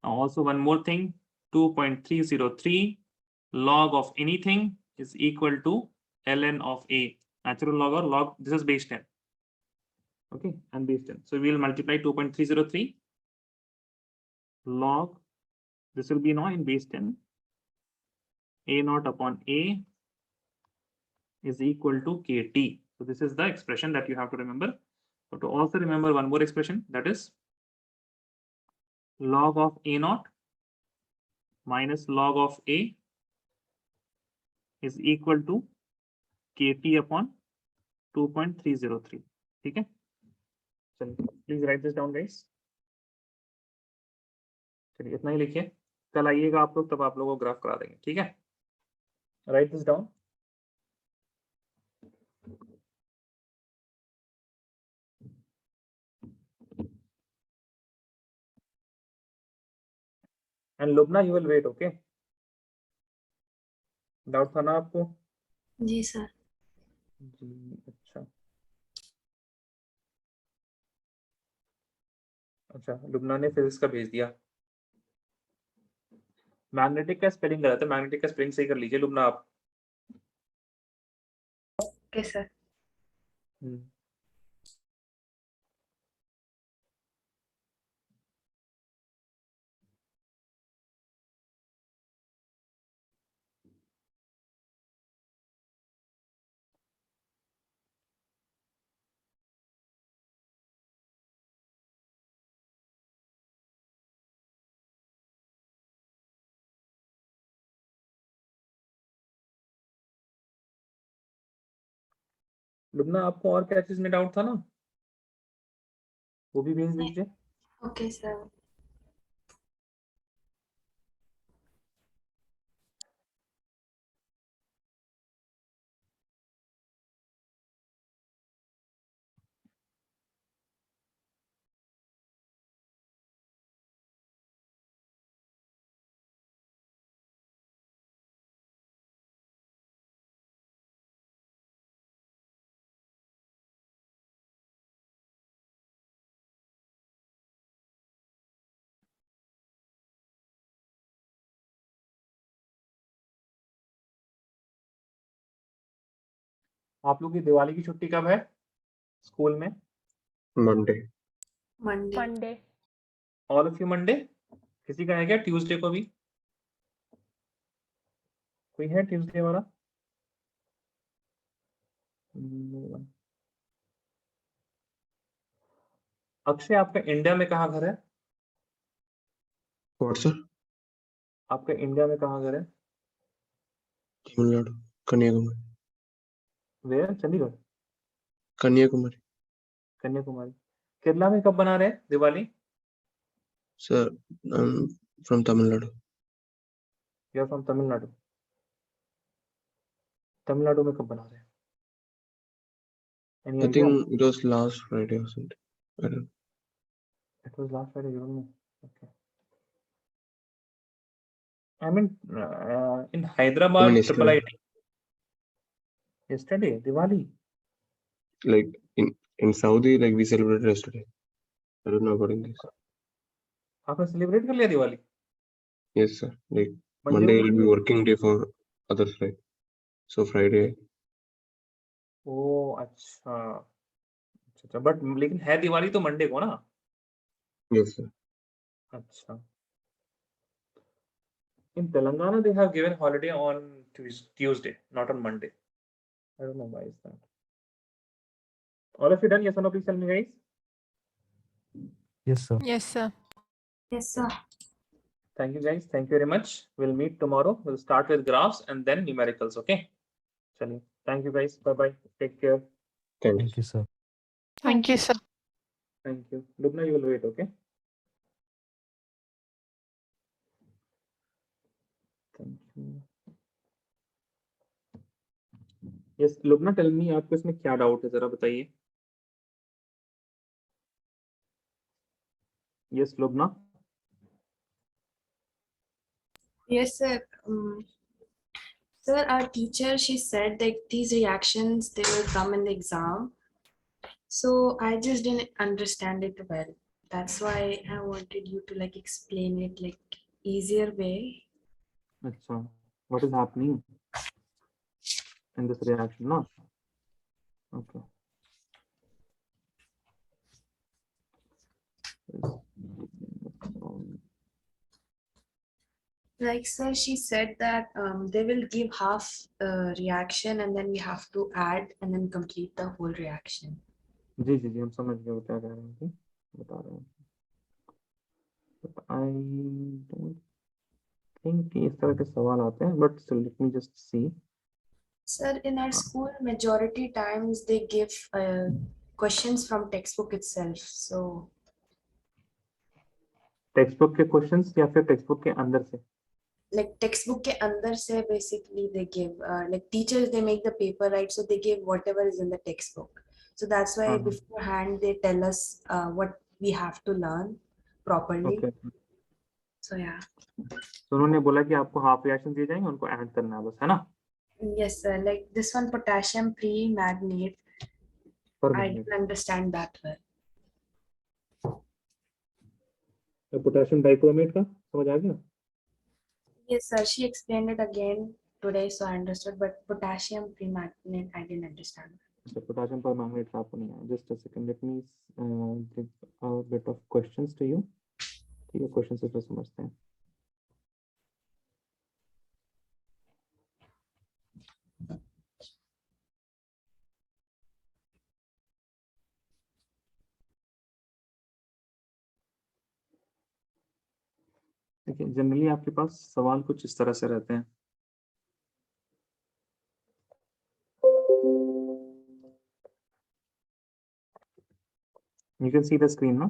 Now also one more thing, 2.303 log of anything is equal to ln of A. Natural log or log, this is base 10. Okay, and base 10. So we will multiply 2.303 log, this will be now in base 10. A naught upon A is equal to KT. So this is the expression that you have to remember. But to also remember one more expression, that is log of A naught minus log of A is equal to KT upon 2.303. Okay, so please write this down, guys. चलिए इतना ही लिखिए, कल आइएगा आप लोग, तब आप लोगों को ग्राफ करा देंगे. ठीक है, write this down. And Lubna, you will wait. Okay, doubt था ना आपको? जी सर. जी अच्छा अच्छा, लुबना ने फिजिक्स का भेज दिया. मैग्नेटिक का स्पेलिंग गलत है, मैग्नेटिक का स्पेलिंग सही कर लीजिए लुबना आप. Okay sir. लुबना आपको और क्या चीज में डाउट था ना, वो भी भेज दीजिए. Okay sir. आप लोग की दिवाली की छुट्टी कब है स्कूल में? Monday. Monday. Monday. All of you Monday? किसी का है क्या ट्यूसडे को भी? कोई है ट्यूसडे वाला? अक्षय, आपका इंडिया में कहाँ घर है? What, sir? आपका इंडिया में कहाँ घर है? Tamil Nadu. Kanyakumari. Where? Chandigarh? Kanyakumari. Kanyakumari. Kerala में कब बना रहे हैं Diwali? Sir, I'm from Tamil Nadu. You are from Tamil Nadu. Tamil Nadu में कब बना रहे हैं? Any I idea? think it was last Friday or something. I don't know. It was last Friday, you don't know. Okay. I mean, in Hyderabad, I mean, triple yesterday. IT. Yesterday, Diwali. Like in Saudi, like we celebrated yesterday. I don't know about in this. आपने celebrate कर लिया Diwali? Yes, sir. Like Monday Monday को will be नहीं? working day for others, right? So Friday. ओ अच्छा अच्छा, but लेकिन है दिवाली तो मंडे को ना? Yes, sir. अच्छा, in Telangana they have given holiday on Tuesday, not on Monday. I don't know why is that. All of you done? Yes or no? Please tell me, guys. Yes, sir. Yes, sir. Yes, sir. Thank you, guys. Thank you very much. We'll meet tomorrow. We'll start with graphs and then numericals. Okay. Chaliye. Thank you, guys. Bye bye. Take care. Thank you. Thank you, sir. Thank you, sir. Thank you. Lubna, you will wait. Okay. Thank you. Yes, Lubna, tell me आपको इसमें क्या doubt है, जरा बताइए. Yes, Lubna. Yes, sir. Sir, our teacher, she said that these reactions, they will come in the exam. So I just didn't understand it well. That's why I wanted you to like explain it like easier way. अच्छा, what is happening in this reaction, no? Okay. Like, sir, she said that they will give half reaction and then we have to add and then complete the whole reaction. जी जी जी, हम समझ गए वो क्या कह रहे हैं, जी, बता रहे हैं. But I don't think कि इस तरह के सवाल आते हैं, but still let me just see. Sir, in our school, majority times they give questions from textbook itself. So text book के क्वेश्चंस या फिर टेक्स्ट बुक के अंदर से? like textbook ke andar se basically they give like teachers they make the paper, right? So they give whatever is in the textbook. So that's why हाँ, beforehand they tell us what we have to learn properly. Okay. So yeah. तो उन्होंने बोला कि आपको half reaction दिए जाएंगे, उनको add करना है बस, है ना? Yes, sir. Like this one, potassium pre-magnate. पर I minute. didn't understand that well. Potassium dichromate का समझ आ गया? Yes, sir. She explained it again today, so I understood. But potassium pre-magnate, I didn't understand. अच्छा, potassium पर magnet का आपको नहीं आया. Just a second, let me give a bit of questions to you. ठीक है, क्वेश्चन से फिर समझते हैं. देखिए, जनरली आपके पास सवाल कुछ इस तरह से रहते हैं. You can see the screen, no?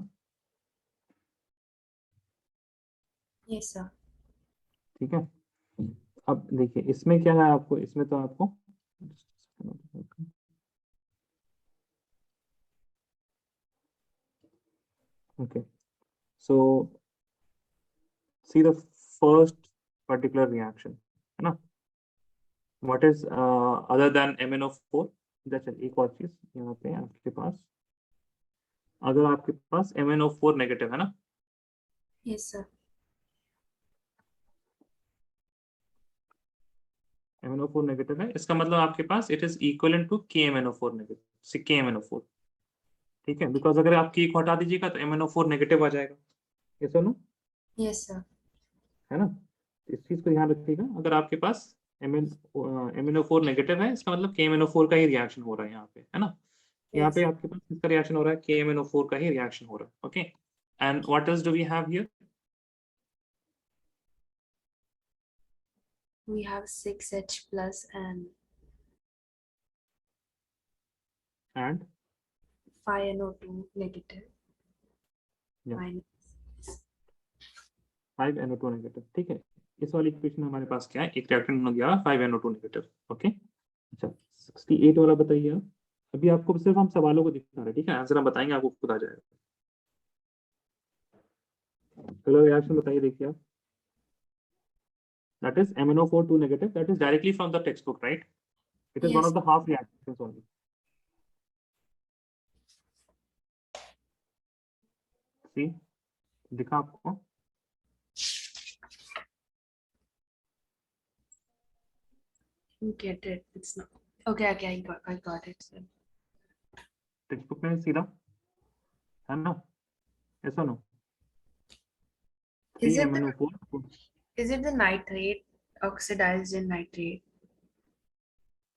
Yes, sir. ठीक है. अब देखिए, इसमें क्या है आपको, इसमें तो आपको okay, so see the first particular reaction, है ना? What is other than MnO4? अच्छा, एक और चीज यहाँ पे आपके पास, अगर आपके पास MnO4 नेगेटिव है ना, Yes, sir. MnO4 नेगेटिव है, इसका मतलब आपके पास it is equivalent to KMnO4 negative, KMnO4. ठीक है, बिकॉज अगर आप K को हटा दीजिएगा तो MnO4 नेगेटिव आ जाएगा. ये सुनो, Yes, sir. है ना? इस चीज को ध्यान रखिएगा. अगर आपके पास MnO4 नेगेटिव है, इसका मतलब KMnO4 का ही रिएक्शन हो रहा है यहाँ पे, है ना? यहाँ पे Yes. आपके पास किसका रिएक्शन हो रहा है? KMnO4 का ही रिएक्शन हो रहा है. Okay, and what else do we have here? We have 6H plus and and 5NO2 negative. Yeah. Minus. 5NO2 negative. ठीक है, इस वाली इक्वेशन में हमारे पास क्या है? एक रिएक्टेंट हो गया 5NO2 नेगेटिव. ओके, अच्छा 68 वाला बताइए आप. अभी आपको सिर्फ हम सवालों को दिखा रहे हैं, ठीक है? आंसर हम बताएंगे, आपको खुद आ जाएगा. चलो रिएक्शन बताइए, देखिए आप. That is MnO4 2 negative. That is directly from the textbook, right? It is one Yes. of the half reactions only. See, दिखा आपको? Get it. It's not. Okay, okay, I got it, sir. Text book में सीधा है ना, ऐसा no Is it 3MnO4 is it the nitrate oxidized in nitrate?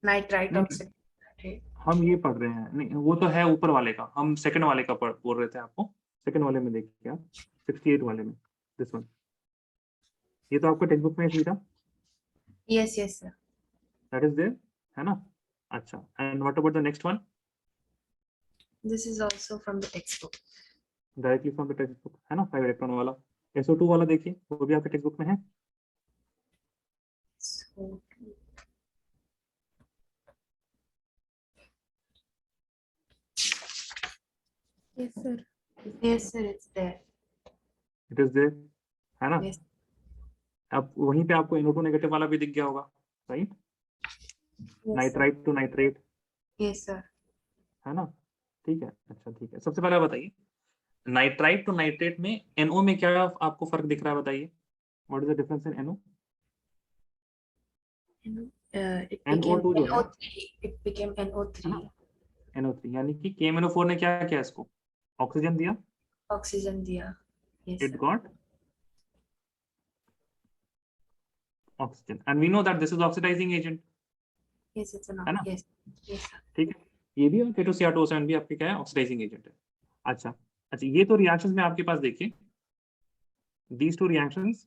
Nitrite नहीं, oxidized nitrate. हम ये पढ़ रहे हैं, नहीं वो तो है ऊपर वाले का, हम सेकंड वाले का बोल रहे थे आपको। सेकंड वाले में देखिए आप, 68 वाले में, दिस वन, ये तो आपको टेक्स्ट बुक में सीधा Yes, yes, sir. That is there, है ना। अच्छा, and what about the next one? This is also from the textbook. Directly from the text book, है ना, 5 इलेक्ट्रॉन वाला। SO2 वाला देखिए, वो भी आपके टेक्स्ट बुक में है। So, Yes, sir. yes, sir, it's there. It is there, है ना। Yes, अब वहीं पे आपको NO2 नेगेटिव वाला भी दिख गया होगा, right, yes, sir. Nitrite to nitrate, Yes, sir. है ना। ठीक है, अच्छा ठीक है, सबसे पहले बताइए नाइट्राइट टू नाइट्रेट में NO में क्या आपको फर्क दिख रहा है, बताइए what is the difference in NO? It became NO2 जो है, NO3. It became है NO3. ना, NO3, यानी कि KMnO4 ने क्या किया, इसको ऑक्सीजन दिया, Oxygen diya. Yes, it sir. got oxygen and we know that this is oxidizing agent, Yes, it's an है ना। yes, yes, sir. ठीक है, ये भी और K2Cr2O7 भी आपके क्या है, ऑक्सीडाइजिंग एजेंट है। अच्छा अच्छा, ये तो रिएक्शंस में आपके पास देखिए, दीज टू रिएक्शंस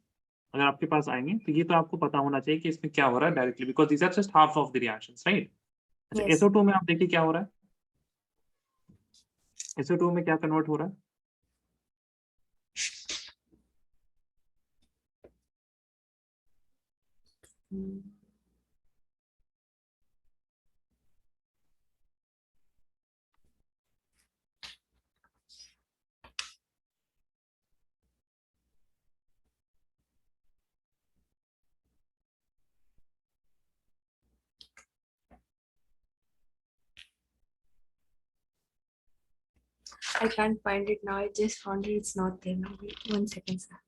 अगर आपके पास आएंगे तो ये तो आपको पता होना चाहिए कि इसमें क्या हो रहा है directly, because these are just half of the reactions, right. अच्छा, Yes. SO2 में आप देखिए क्या हो रहा है, SO2 में क्या कन्वर्ट हो रहा है, Mm. I can't find it now. I just found it. It's not there now. Wait 1 second, sir.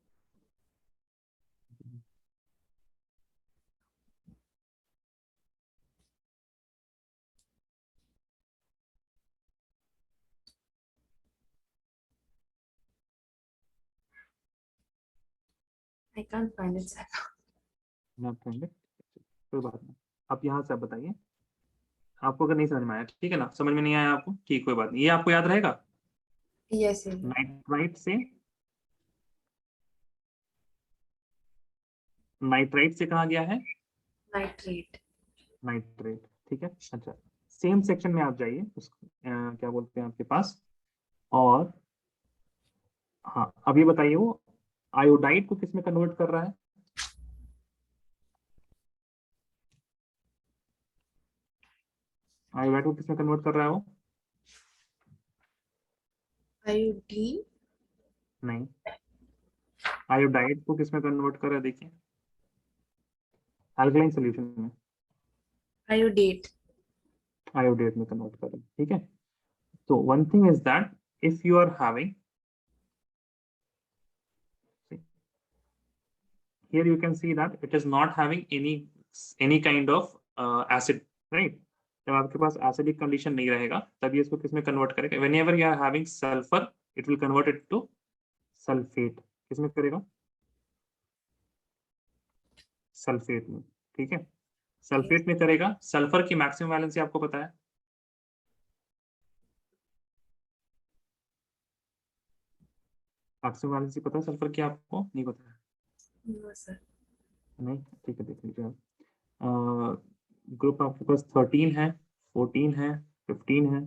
I can't find it, sir. मैं आपको देंगे, कोई बात नहीं। आप यहाँ से आप बताइए, आपको अगर नहीं समझ में आया, ठीक है ना, समझ में नहीं आया आपको, ठीक, कोई बात नहीं, ये आपको याद रहेगा। Yes, yes. नाइट्राइट से, नाइट्राइट से कहा गया है Nitrate. नाइट्रेट, ठीक है। अच्छा, सेम सेक्शन में आप जाइए, उस क्या बोलते हैं आपके पास, और हाँ अब ये बताइए वो आयोडाइड को किस में कन्वर्ट कर रहा है, आयोडाइड को किस में कन्वर्ट कर रहा है वो, Iodine. नहीं, आयोडाइड को किस में कन्वर्ट कर रहा है, देखिए अल्कलाइन सॉल्यूशन में, Iodate. आयोडेट में कन्वर्ट कर रहा है, ठीक है। तो one thing is that if you are having, here you can see that it is not having any kind of acid, right। जब आपके पास एसिडिक कंडीशन नहीं रहेगा तब ये इसको किसमें कन्वर्ट करेगा, whenever you are having sulfur it will convert it to sulphate, किसमें करेगा, सल्फेट में, ठीक है, सल्फेट में करेगा। सल्फर की मैक्सिमम वैलेंसी आपको पता है, मैक्सिमम वैलेंसी पता है सल्फर की, आपको नहीं पता है, No, sir. नहीं, ठीक है, देख लीजिए आप, ग्रुप आपके पास 13 है, 14 है, 15 है,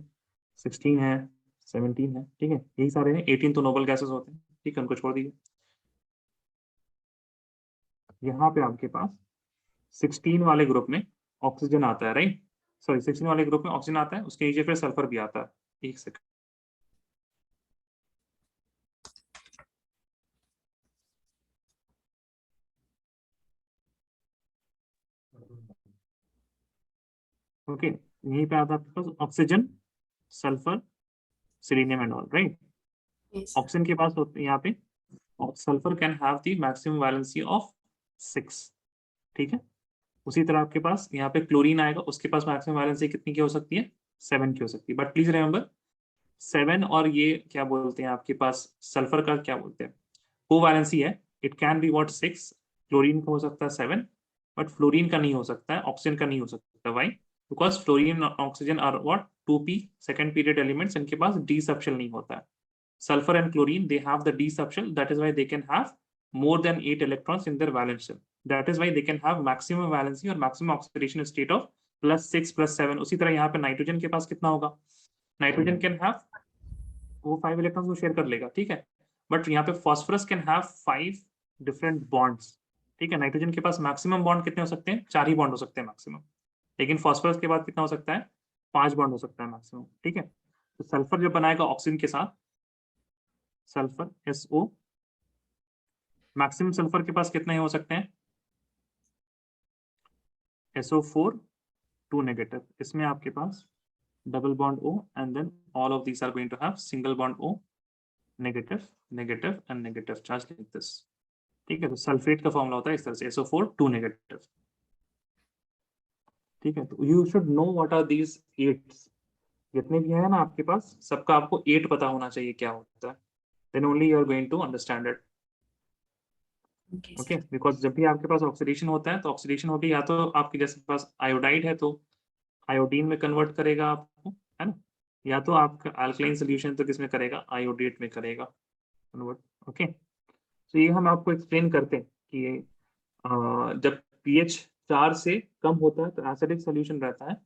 16 है, 17 है, ठीक है, यही सारे हैं। 18 तो नोबल गैसेस होते हैं, ठीक है, उनको छोड़ दीजिए। यहाँ पे आपके पास 16 वाले ग्रुप में ऑक्सीजन आता है, राइट, सॉरी 16 वाले ग्रुप में ऑक्सीजन आता है, उसके नीचे फिर सल्फर भी आता है। एक सेकंड, ओके, यहीं पे आता है आपके पास oxygen, sulphur, selenium and all, right. Yes. Oxygen के पास होते हैं यहाँ पे, sulphur can have the maximum valency of 6, ठीक है। उसी तरह आपके पास यहाँ पे क्लोरीन आएगा, उसके पास मैक्सिमम वैलेंसी कितनी की हो सकती है, 7 की हो सकती है। बट प्लीज रिमेंबर 7 और ये क्या बोलते हैं आपके पास सल्फर का क्या बोलते हैं, कोवैलेंसी है। It can be what 6, chlorine का हो सकता है 7, बट फ्लोरीन का नहीं हो सकता है, ऑक्सीजन का नहीं हो सकता। व्हाई? बिकॉज फ्लोरीन और oxygen are what 2p second period elements, इनके पास डी सबशेल नहीं होता है। Sulfur and chlorine, they have the d subshell. That is why they can have more than 8 electrons in their valence shell. That is why they can have maximum valency or maximum oxidation state of +6 +7. उसी तरह यहाँ पे nitrogen के पास कितना होगा, nitrogen can have वो 5 electrons को share कर लेगा, ठीक है। बट यहाँ पे phosphorus can have 5 different bonds, ठीक है। नाइट्रोजन के पास मैक्सिमम बॉन्ड कितने हो सकते हैं, 4 ही बॉन्ड हो सकते हैं मैक्सिमम, लेकिन फॉस्फोरस के बाद कितना हो सकता है, 5 बॉन्ड हो सकता है मैक्सिमम, ठीक है। तो सल्फर जो बनाएगा ऑक्सीजन के साथ, सल्फर SO, मैक्सिमम सल्फर के पास कितने हो सकते हैं, SO4 2 नेगेटिव। इसमें आपके पास double bond O and then all of these are going to have single bond O, negative negative and negative charge like this, ठीक है। तो सल्फेट का फॉर्मूला होता है इस तरह से SO4 2 नेगेटिव, ठीक है। तो you should know what are these 8, जितने भी है ना आपके पास सबका आपको 8 पता होना चाहिए क्या होता है, then only you are going to understand it. Okay, okay, sir. Because जब भी आपके पास ऑक्सीडेशन होता है तो ऑक्सीडेशन होगी, या तो आपके जैसे पास आयोडाइड है तो आयोडीन में कन्वर्ट करेगा आपको, है ना, या तो आपका अल्कलाइन सोल्यूशन तो किसमें करेगा, आयोडेट में करेगा कन्वर्ट। ओके, तो ये हम आपको एक्सप्लेन करते हैं कि जब pH 4 से कम होता है तो एसिडिक सोल्यूशन रहता है,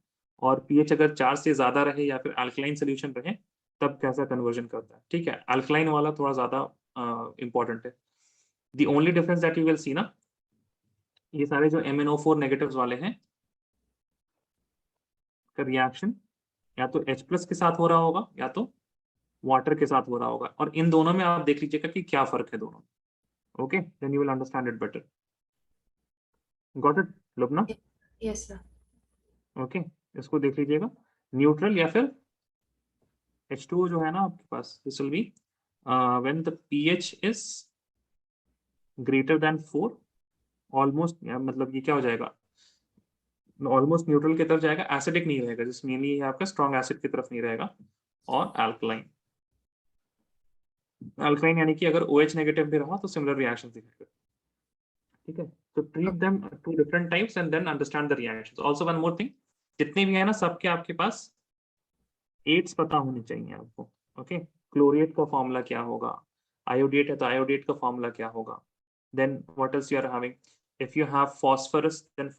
और pH अगर 4 से ज्यादा रहे या फिर अल्कलाइन सोल्यूशन रहे तब कैसा कन्वर्जन करता है, ठीक है। अल्कलाइन वाला थोड़ा ज्यादा इंपॉर्टेंट है। The only difference that you will see ना, ये सारे जो MnO4 नेगेटिव्स वाले हैं का रिएक्शन या तो H+ के साथ हो रहा होगा या तो वाटर के साथ हो रहा होगा, और इन दोनों में आप देख लीजिएगा कि क्या फर्क है दोनों। Okay, then you will understand it better. Got it Lubna? Yes, sir. Okay, इसको देख लीजिएगा, न्यूट्रल या फिर H2O जो है ना आपके पास, this will be when the pH is greater than 4, almost, मतलब ये क्या हो जाएगा, ऑलमोस्ट न्यूट्रल की तरफ जाएगा, एसिडिक नहीं रहेगा, जिसमें मेनली आपका स्ट्रॉन्ग एसिड की तरफ नहीं रहेगा, और अल्कलाइन। अल्कलाइन यानी कि अगर OH नेगेटिव भी रहा तो सिमिलर रिएक्शन दिखेगा, ठीक है। तो treat them to different types and then understand the reactions. Also one more thing, जितने भी है ना सबके आपके पास 8s पता होने चाहिए आपको। ओके, क्लोरेट का फॉर्मूला क्या होगा, आयोडेट है तो आयोडेट का फॉर्मूला क्या होगा, then what is you are having, if you have phosphorus then